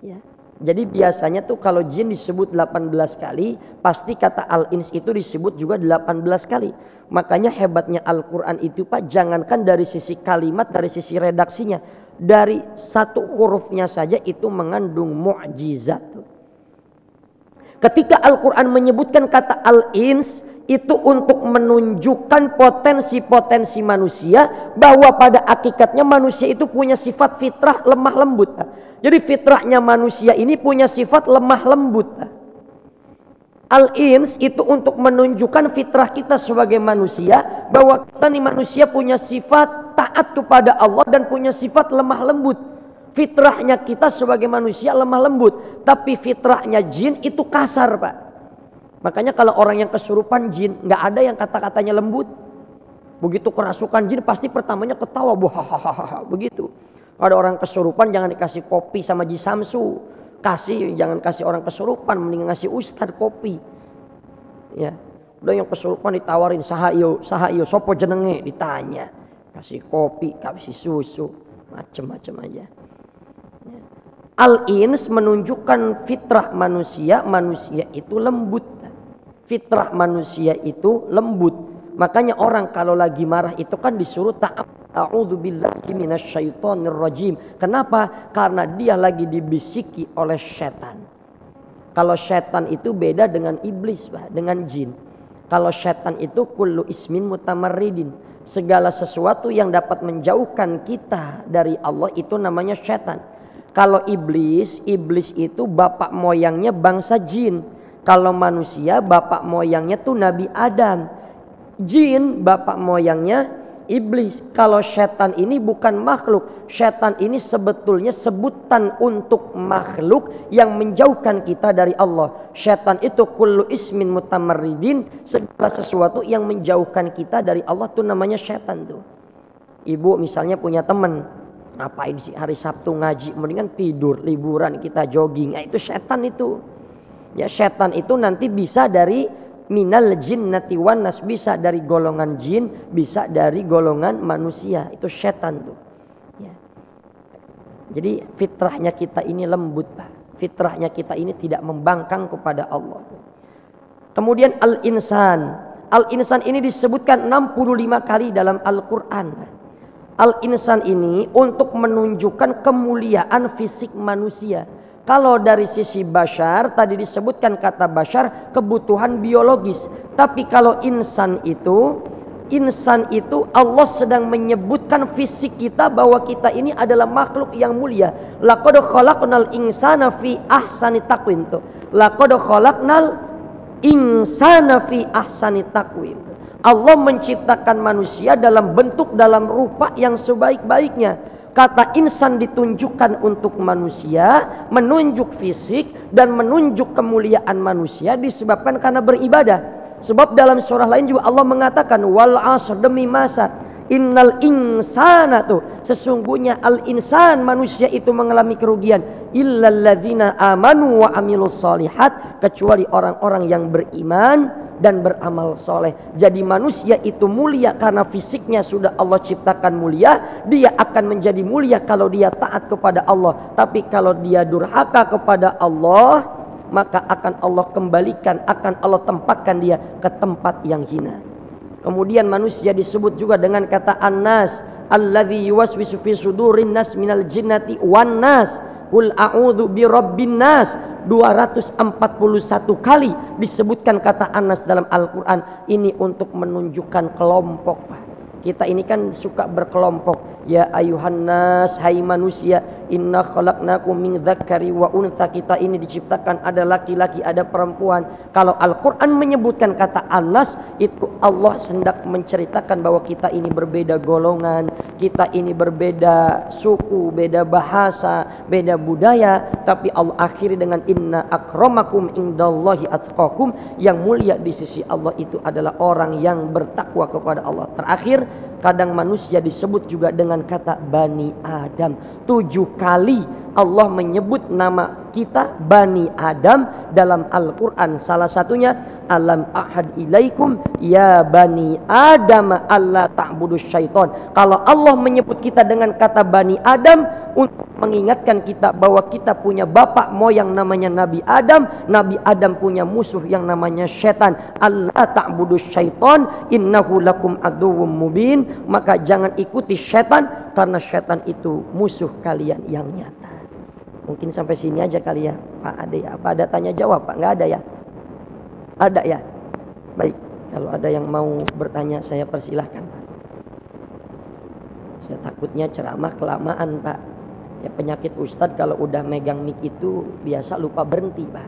Ya. Jadi biasanya tuh kalau jin disebut 18 kali, pasti kata al-ins itu disebut juga 18 kali. Makanya hebatnya Al-Quran itu Pak, jangankan dari sisi kalimat, dari sisi redaksinya. Dari satu hurufnya saja itu mengandung mukjizat. Ketika Al-Quran menyebutkan kata al-ins, itu untuk menunjukkan potensi-potensi manusia, bahwa pada hakikatnya manusia itu punya sifat fitrah lemah lembut. Jadi fitrahnya manusia ini punya sifat lemah lembut. Al-ins itu untuk menunjukkan fitrah kita sebagai manusia, bahwa kita nih manusia punya sifat taat kepada Allah dan punya sifat lemah lembut. Fitrahnya kita sebagai manusia lemah lembut, tapi fitrahnya jin itu kasar Pak. Makanya kalau orang yang kesurupan jin, nggak ada yang kata-katanya lembut. Begitu kerasukan jin pasti pertamanya ketawa, hahaha begitu. Ada orang kesurupan jangan dikasih kopi sama Ji Samsu. Jangan kasih orang kesurupan, mending ngasih ustad kopi. Ya, udah yang kesurupan ditawarin sahayo sopo jenenge, ditanya, kasih kopi, kasih susu, macem-macem aja. Ya. Al-ins menunjukkan fitrah manusia, manusia itu lembut. Fitrah manusia itu lembut. Makanya orang kalau lagi marah itu kan disuruh a'udzubillahi minasyaitonirrajim. Kenapa? Karena dia lagi dibisiki oleh setan. Kalau setan itu beda dengan iblis, Pak, dengan jin. Kalau setan itu kullu ismin mutamarridin. Segala sesuatu yang dapat menjauhkan kita dari Allah itu namanya setan. Kalau iblis, iblis itu bapak moyangnya bangsa jin. Kalau manusia bapak moyangnya tuh Nabi Adam. Jin bapak moyangnya iblis. Kalau setan ini bukan makhluk. Setan ini sebetulnya sebutan untuk makhluk yang menjauhkan kita dari Allah. Setan itu kullu ismin mutamarridin, segala sesuatu yang menjauhkan kita dari Allah tuh namanya setan tuh. Ibu misalnya punya teman, ngapain sih hari Sabtu ngaji, mendingan tidur, liburan kita jogging. Itu setan itu. Ya, setan itu nanti bisa dari minal jinnati wan nas, bisa dari golongan jin, bisa dari golongan manusia. Itu setan tuh. Ya. Jadi fitrahnya kita ini lembut, Pak. Fitrahnya kita ini tidak membangkang kepada Allah. Kemudian al-insan. Al-insan ini disebutkan 65 kali dalam Al-Quran. Al-insan ini untuk menunjukkan kemuliaan fisik manusia. Kalau dari sisi bashar, tadi disebutkan kata bashar, kebutuhan biologis. Tapi kalau insan itu Allah sedang menyebutkan fisik kita bahwa kita ini adalah makhluk yang mulia. Laqad khalaqnal insana fi ahsani taqwim. Laqad khalaqnal insana fi ahsani taqwim. Allah menciptakan manusia dalam bentuk, dalam rupa yang sebaik-baiknya. Kata insan ditunjukkan untuk manusia, menunjuk fisik dan menunjuk kemuliaan manusia disebabkan karena beribadah. Sebab dalam surah lain juga Allah mengatakan wal 'asr, demi masa, innal insana, tuh sesungguhnya al insan, manusia itu mengalami kerugian, illal ladzina amanu wa amilus solihat, kecuali orang-orang yang beriman dan beramal soleh. Jadi manusia itu mulia karena fisiknya sudah Allah ciptakan mulia. Dia akan menjadi mulia kalau dia taat kepada Allah. Tapi kalau dia durhaka kepada Allah, maka akan Allah kembalikan, akan Allah tempatkan dia ke tempat yang hina. Kemudian manusia disebut juga dengan kata an-nas, alladzi yuwaswisu fi sudurin nas minal jinnati wan nas. Qul a'udzu birabbin nas. 241 kali disebutkan kata Anas dalam Al-Quran. Ini untuk menunjukkan kelompok, Pak. Kita ini kan suka berkelompok. Ya ayuhan nas, hai manusia, inna khalaqnakum min dzakari wa untha. Kita ini diciptakan ada laki-laki, ada perempuan. Kalau Al-Quran menyebutkan kata Anas, itu Allah hendak menceritakan bahwa kita ini berbeda golongan, kita ini berbeda suku, beda bahasa, beda budaya. Tapi Allah akhiri dengan inna akramakum indallahi atqakum. Yang mulia di sisi Allah itu adalah orang yang bertakwa kepada Allah. Terakhir, kadang manusia disebut juga dengan kata Bani Adam. 7 kali Allah menyebut nama kita Bani Adam dalam Al-Quran. Salah satunya alam ahad ilaikum ya Bani Adam alla ta'budu syaiton. Kalau Allah menyebut kita dengan kata Bani Adam untuk mengingatkan kita bahwa kita punya bapak moyang namanya Nabi Adam. Nabi Adam punya musuh yang namanya setan. Alla ta'budu syaiton innahu lakum aduwwum mubin. Maka jangan ikuti setan, karena setan itu musuh kalian yang nyata. Mungkin sampai sini aja kali ya Pak Ade ya. Apa ada tanya jawab Pak? Nggak ada ya? Ada ya? Baik, kalau ada yang mau bertanya saya persilahkan Pak. Saya takutnya ceramah kelamaan Pak. Ya penyakit Ustadz kalau udah megang mic itu biasa lupa berhenti Pak.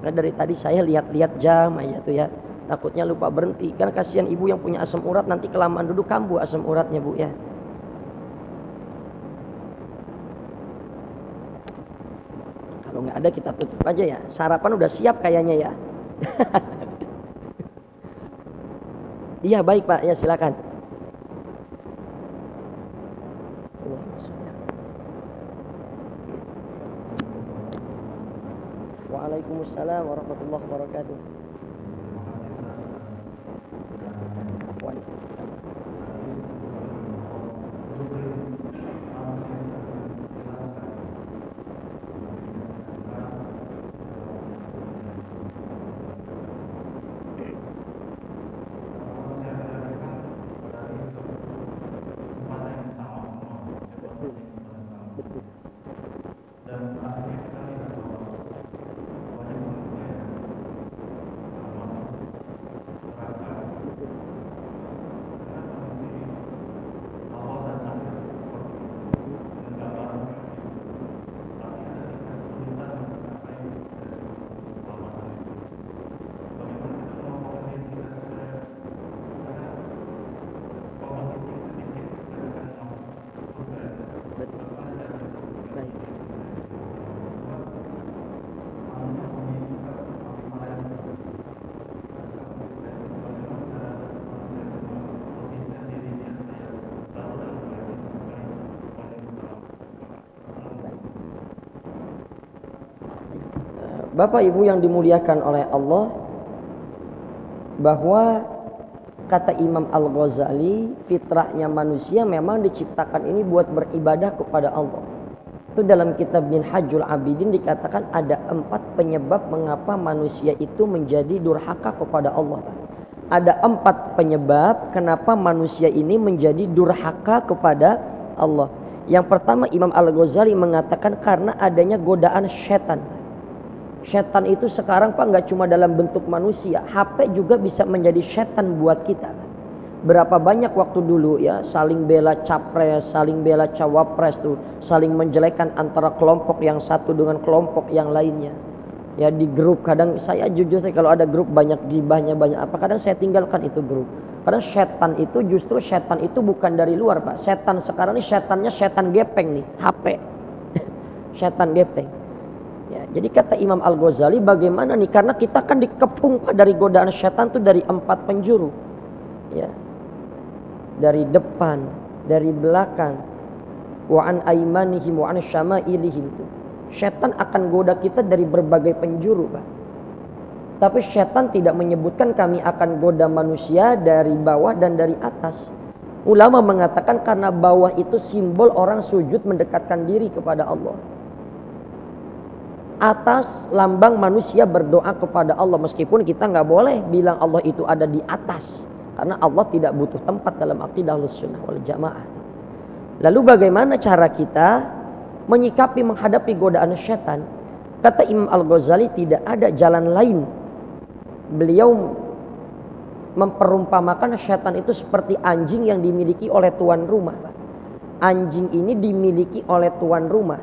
Karena dari tadi saya lihat-lihat jam aja tuh ya. Takutnya lupa berhenti. Kan kasihan ibu yang punya asam urat, nanti kelamaan duduk kambuh asam uratnya Bu ya. Kalau nggak ada kita tutup aja ya. Sarapan udah siap kayaknya ya. Iya baik Pak, ya silakan. Waalaikumsalam warahmatullahi wabarakatuh. Bapak Ibu yang dimuliakan oleh Allah, bahwa kata Imam Al-Ghazali, fitrahnya manusia memang diciptakan ini buat beribadah kepada Allah. Itu dalam kitab Minhajul Abidin dikatakan ada 4 penyebab mengapa manusia itu menjadi durhaka kepada Allah. Ada 4 penyebab kenapa manusia ini menjadi durhaka kepada Allah. Yang pertama, Imam Al-Ghazali mengatakan karena adanya godaan setan. Setan itu sekarang Pak nggak cuma dalam bentuk manusia, HP juga bisa menjadi setan buat kita. Berapa banyak waktu dulu ya saling bela capres, saling bela cawapres tuh, saling menjelekan antara kelompok yang satu dengan kelompok yang lainnya. Ya di grup kadang saya jujur kalau ada grup banyak gibahnya banyak apa, kadang saya tinggalkan itu grup. Karena setan itu justru setan itu bukan dari luar Pak. Setan sekarang ini setannya setan gepeng nih, HP. Setan gepeng. Ya, jadi kata Imam Al-Ghazali bagaimana nih, karena kita kan dikepung dari godaan setan tuh dari 4 penjuru. Ya. Dari depan, dari belakang, wa an aimanihim wa an syama'ilihim. Setan akan goda kita dari berbagai penjuru, Pak. Tapi setan tidak menyebutkan kami akan goda manusia dari bawah dan dari atas. Ulama mengatakan karena bawah itu simbol orang sujud mendekatkan diri kepada Allah. Atas lambang manusia berdoa kepada Allah, meskipun kita nggak boleh bilang Allah itu ada di atas, karena Allah tidak butuh tempat dalam akidah Ahlussunnah wal Jamaah. Lalu bagaimana cara kita menyikapi menghadapi godaan setan? Kata Imam Al-Ghazali tidak ada jalan lain. Beliau memperumpamakan setan itu seperti anjing yang dimiliki oleh tuan rumah. Anjing ini dimiliki oleh tuan rumah.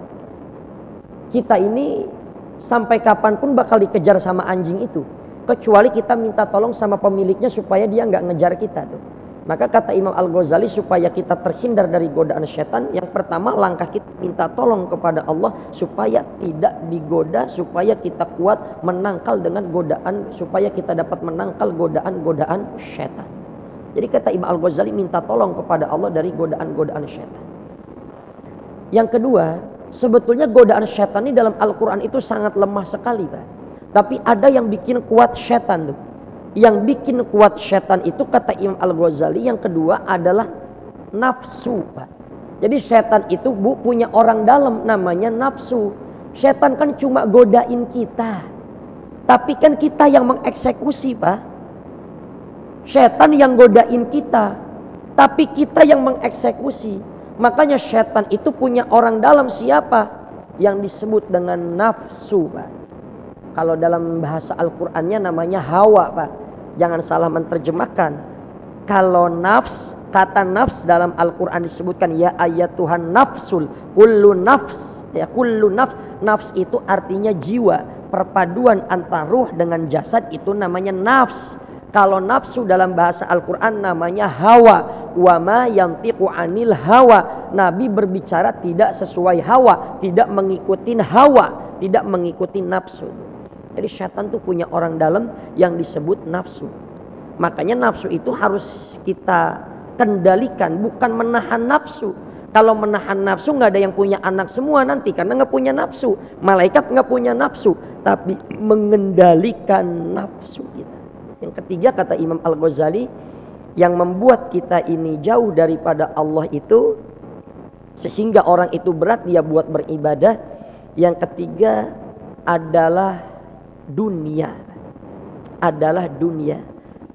Kita ini sampai kapanpun bakal dikejar sama anjing itu, kecuali kita minta tolong sama pemiliknya supaya dia nggak ngejar kita tuh. Maka kata Imam Al-Ghazali supaya kita terhindar dari godaan setan, yang pertama langkah kita minta tolong kepada Allah supaya tidak digoda, supaya kita kuat menangkal dengan godaan, supaya kita dapat menangkal godaan-godaan setan. Jadi kata Imam Al-Ghazali minta tolong kepada Allah dari godaan-godaan setan. Yang kedua, sebetulnya godaan setan ini dalam Al-Quran itu sangat lemah sekali, Pak. Tapi ada yang bikin kuat setan tuh. Yang bikin kuat setan itu kata Imam Al-Ghazali yang kedua adalah nafsu, Pak. Jadi setan itu punya orang dalam namanya nafsu. Setan kan cuma godain kita, tapi kan kita yang mengeksekusi, Pak. Setan yang godain kita, tapi kita yang mengeksekusi. Makanya setan itu punya orang dalam siapa? Yang disebut dengan nafsu, Pak. Kalau dalam bahasa Al-Qur'annya namanya hawa, Pak. Jangan salah menerjemahkan. Kalau nafs, kata nafs dalam Al-Qur'an disebutkan ya ayyatuhan nafsul, kullu nafs, ya kullu nafs. Nafs itu artinya jiwa, perpaduan antara ruh dengan jasad itu namanya nafs. Kalau nafsu dalam bahasa Al-Quran namanya hawa. Wa ma yantiqu anil hawa. Nabi berbicara tidak sesuai hawa, tidak mengikuti hawa, tidak mengikuti nafsu. Jadi syaitan itu punya orang dalam yang disebut nafsu. Makanya nafsu itu harus kita kendalikan, bukan menahan nafsu. Kalau menahan nafsu nggak ada yang punya anak semua nanti, karena nggak punya nafsu. Malaikat nggak punya nafsu, tapi mengendalikan nafsu kita. Yang ketiga kata Imam Al-Ghazali, yang membuat kita ini jauh daripada Allah itu, sehingga orang itu berat dia buat beribadah. Yang ketiga adalah dunia. Adalah dunia.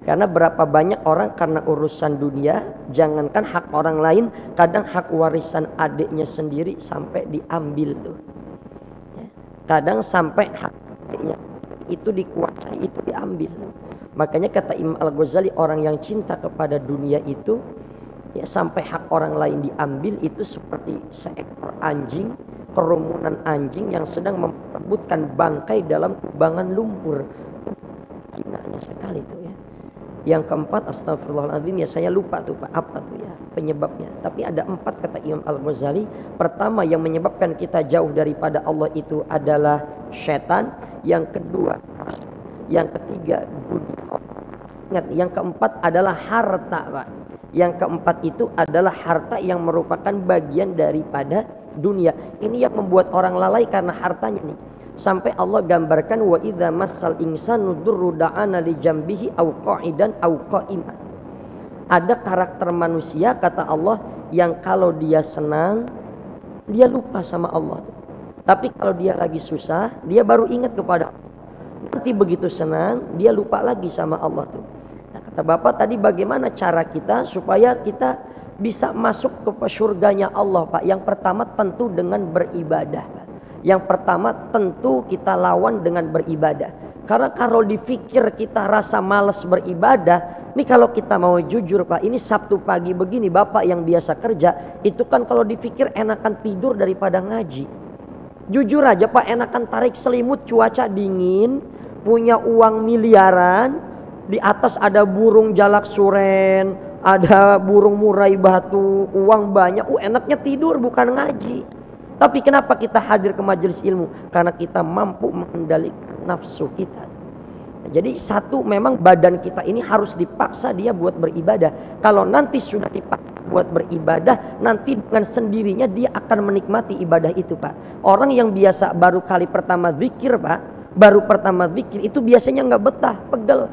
Karena berapa banyak orang karena urusan dunia, jangankan hak orang lain, kadang hak warisan adiknya sendiri sampai diambil tuh. Kadang sampai hak adiknya itu dikuasai, itu diambil. Makanya kata Imam Al-Ghazali, orang yang cinta kepada dunia itu ya sampai hak orang lain diambil, itu seperti seekor anjing, kerumunan anjing yang sedang memperebutkan bangkai dalam kubangan lumpur. Hinanya sekali tuh ya. Yang keempat, astagfirullahaladzim, ya saya lupa tuh Pak apa tuh ya penyebabnya. Tapi ada 4 kata Imam Al-Ghazali. Pertama yang menyebabkan kita jauh daripada Allah itu adalah syaitan. Yang kedua, yang ketiga dunia. Ingat, yang keempat adalah harta, Pak. Yang keempat itu adalah harta yang merupakan bagian daripada dunia. Ini yang membuat orang lalai karena hartanya nih. Sampai Allah gambarkan wa idza massal insanu durru da'ana li jambihi au qa'idan au qa'iman. Ada karakter manusia kata Allah yang kalau dia senang dia lupa sama Allah. Tapi kalau dia lagi susah dia baru ingat kepada Allah. Nanti begitu senang dia lupa lagi sama Allah tuh. Nah, kata Bapak tadi bagaimana cara kita supaya kita bisa masuk ke surganya Allah Pak? Yang pertama tentu dengan beribadah Pak. Yang pertama tentu kita lawan dengan beribadah. Karena kalau dipikir kita rasa malas beribadah, ini kalau kita mau jujur Pak, ini Sabtu pagi begini Bapak yang biasa kerja, itu kan kalau dipikir enakan tidur daripada ngaji. Jujur aja Pak, enakan tarik selimut, cuaca dingin, punya uang miliaran, di atas ada burung jalak suren, ada burung murai batu, uang banyak, enaknya tidur bukan ngaji. Tapi kenapa kita hadir ke majelis ilmu? Karena kita mampu mengendalikan nafsu kita. Jadi satu, memang badan kita ini harus dipaksa dia buat beribadah. Kalau nanti sudah dipaksa buat beribadah, nanti dengan sendirinya dia akan menikmati ibadah itu Pak. Orang yang biasa baru kali pertama zikir Pak, baru pertama zikir itu biasanya nggak betah, pegel.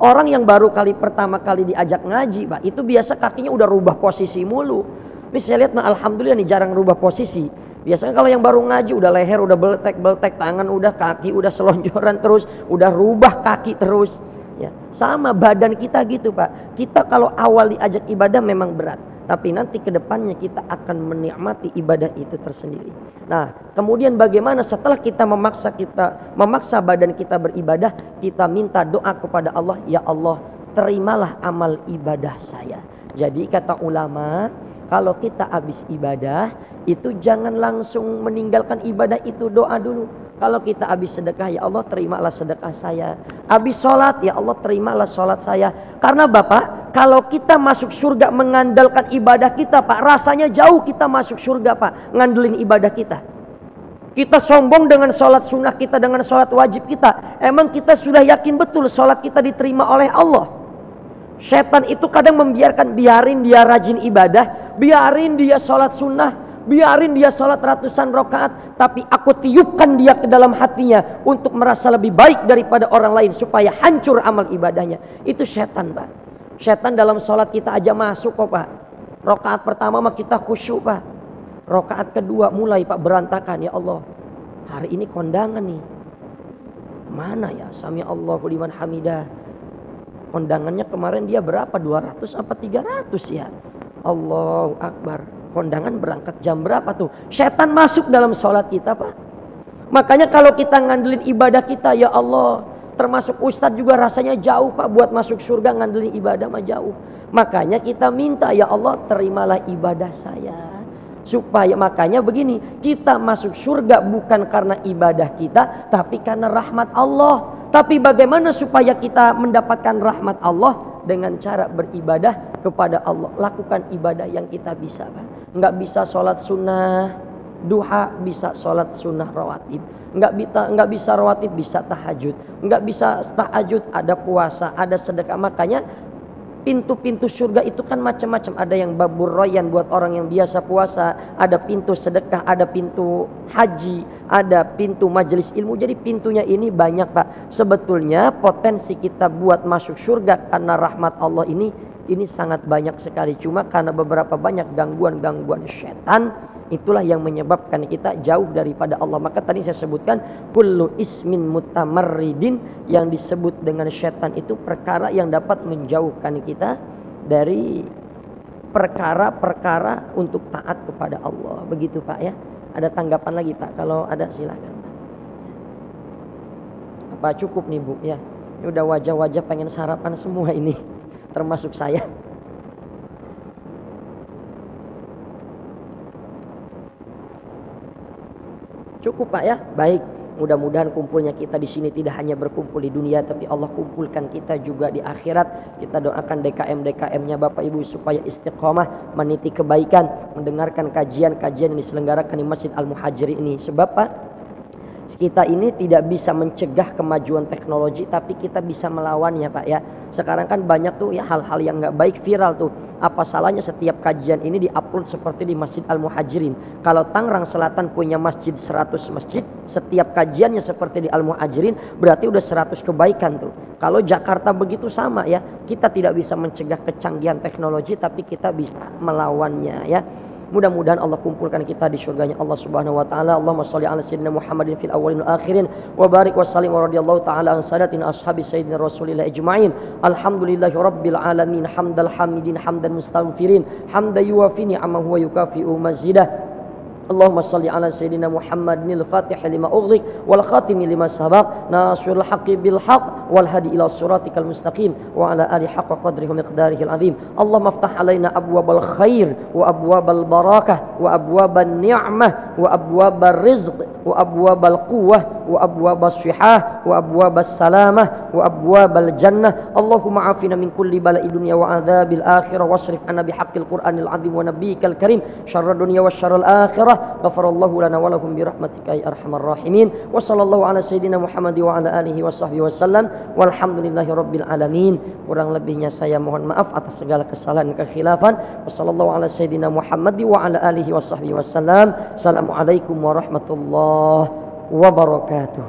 Orang yang baru kali pertama kali diajak ngaji Pak, itu biasa kakinya udah rubah posisi mulu. Ini saya lihat nah alhamdulillah nih jarang rubah posisi. Biasanya kalau yang baru ngaji udah leher udah beltek tangan udah, kaki udah selonjoran terus, udah rubah kaki terus. Ya, sama badan kita gitu Pak. Kita kalau awal diajak ibadah memang berat, tapi nanti ke depannya kita akan menikmati ibadah itu tersendiri. Nah, kemudian bagaimana setelah kita memaksa badan kita beribadah, kita minta doa kepada Allah, ya Allah, terimalah amal ibadah saya. Jadi kata ulama, kalau kita habis ibadah itu jangan langsung meninggalkan ibadah itu, doa dulu. Kalau kita habis sedekah, ya Allah terimalah sedekah saya. Habis sholat, ya Allah terimalah sholat saya. Karena Bapak, kalau kita masuk surga mengandalkan ibadah kita Pak, rasanya jauh kita masuk surga Pak, ngandelin ibadah kita. Kita sombong dengan sholat sunnah kita, dengan sholat wajib kita. Emang kita sudah yakin betul sholat kita diterima oleh Allah? Setan itu kadang membiarkan, biarin dia rajin ibadah, biarin dia sholat sunnah, biarin dia sholat ratusan rakaat, tapi aku tiupkan dia ke dalam hatinya untuk merasa lebih baik daripada orang lain supaya hancur amal ibadahnya. Itu setan Pak. Setan dalam sholat kita aja masuk kok Pak. Rakaat pertama mah kita khusyuk Pak. Rakaat kedua mulai Pak berantakan. Ya Allah, hari ini kondangan nih, mana ya sami Allahu liman hamidah. Kondangannya kemarin dia berapa? 200 apa 300 ya? Allahu Akbar. Kondangan berangkat jam berapa tuh? Setan masuk dalam sholat kita Pak. Makanya kalau kita ngandelin ibadah kita, ya Allah, termasuk ustadz juga rasanya jauh Pak, buat masuk surga ngandelin ibadah mah jauh. Makanya kita minta, ya Allah terimalah ibadah saya. Supaya makanya begini, kita masuk surga bukan karena ibadah kita, tapi karena rahmat Allah. Tapi bagaimana supaya kita mendapatkan rahmat Allah? Dengan cara beribadah kepada Allah. Lakukan ibadah yang kita bisa Pak. Nggak bisa sholat sunnah duha, bisa sholat sunnah rawatib. Nggak bisa rawatib, bisa tahajud. Nggak bisa tahajud, ada puasa, ada sedekah. Makanya pintu-pintu surga itu kan macam-macam. Ada yang babur royan buat orang yang biasa puasa, ada pintu sedekah, ada pintu haji, ada pintu majelis ilmu. Jadi pintunya ini banyak Pak. Sebetulnya potensi kita buat masuk surga karena rahmat Allah ini sangat banyak sekali. Cuma karena beberapa banyak gangguan-gangguan setan, itulah yang menyebabkan kita jauh daripada Allah. Maka tadi saya sebutkan kullu ismin mutamarridin, yang disebut dengan setan itu perkara yang dapat menjauhkan kita dari perkara-perkara untuk taat kepada Allah. Begitu Pak ya. Ada tanggapan lagi Pak? Kalau ada silakan. Apa cukup nih Bu ya? Ini udah wajah-wajah pengen sarapan semua ini, termasuk saya. Cukup Pak ya? Baik, mudah-mudahan kumpulnya kita di sini tidak hanya berkumpul di dunia, tapi Allah kumpulkan kita juga di akhirat. Kita doakan DKM-DKM-nya Bapak Ibu supaya istiqomah, meniti kebaikan, mendengarkan kajian-kajian yang diselenggarakan di Masjid Al-Muhajirin ini. Sebab Pak, Kita ini tidak bisa mencegah kemajuan teknologi, tapi kita bisa melawannya Pak ya. Sekarang kan banyak tuh ya hal-hal yang nggak baik viral tuh. Apa salahnya setiap kajian ini diupload seperti di Masjid Al-Muhajirin. Kalau Tangerang Selatan punya masjid 100 masjid, setiap kajiannya seperti di Al-Muhajirin, berarti udah 100 kebaikan tuh. Kalau Jakarta begitu sama ya, kita tidak bisa mencegah kecanggihan teknologi, tapi kita bisa melawannya ya. Mudah-mudahan Allah kumpulkan kita di surganya Allah Subhanahu wa taala. Allahumma shalli ala sayyidina Muhammadin fil awwalin wal akhirin wa barik wa sallim wa radhiyallahu taala an sadatina ashabi sayyidina Rasulillah ajma'in. Alhamdulillahi rabbil alamin hamdal hamidin hamdan mustaghfirin hamda yuwafi ni'amahu wa yukafi'u mazidah. اللهم صل على سيدنا محمد الفاتح لما أغلق والخاتم لما سبق ناصر الحق بالحق والهدي إلى صراطك المستقيم وعلى آله حق قدره ومقداره العظيم. اللهم افتح علينا أبواب الخير وأبواب البركة وأبواب النعمة وأبواب الرزق وأبواب القوة وأبواب الصحة وأبواب السلامة وأبواب الجنة. اللهم عافنا من كل بلاء الدنيا وعذاب الآخرة واصرف عنا بحق القرآن العظيم ونبيك الكريم شر الدنيا وشر الآخرة. غفر الله لنا ولكم برحمتك يا أرحم الراحمين. وصلى الله على سيدنا Muhammad wa ala alihi wa sahbihi wasallam. Walhamdulillahi rabbil alamin. Kurang lebihnya saya mohon maaf atas segala kesalahan dan kekhilafan. Wassallallahu ala sayyidina Muhammad wa ala alihi wa sahbihi wasallam. Assalamualaikum warahmatullahi wabarakatuh.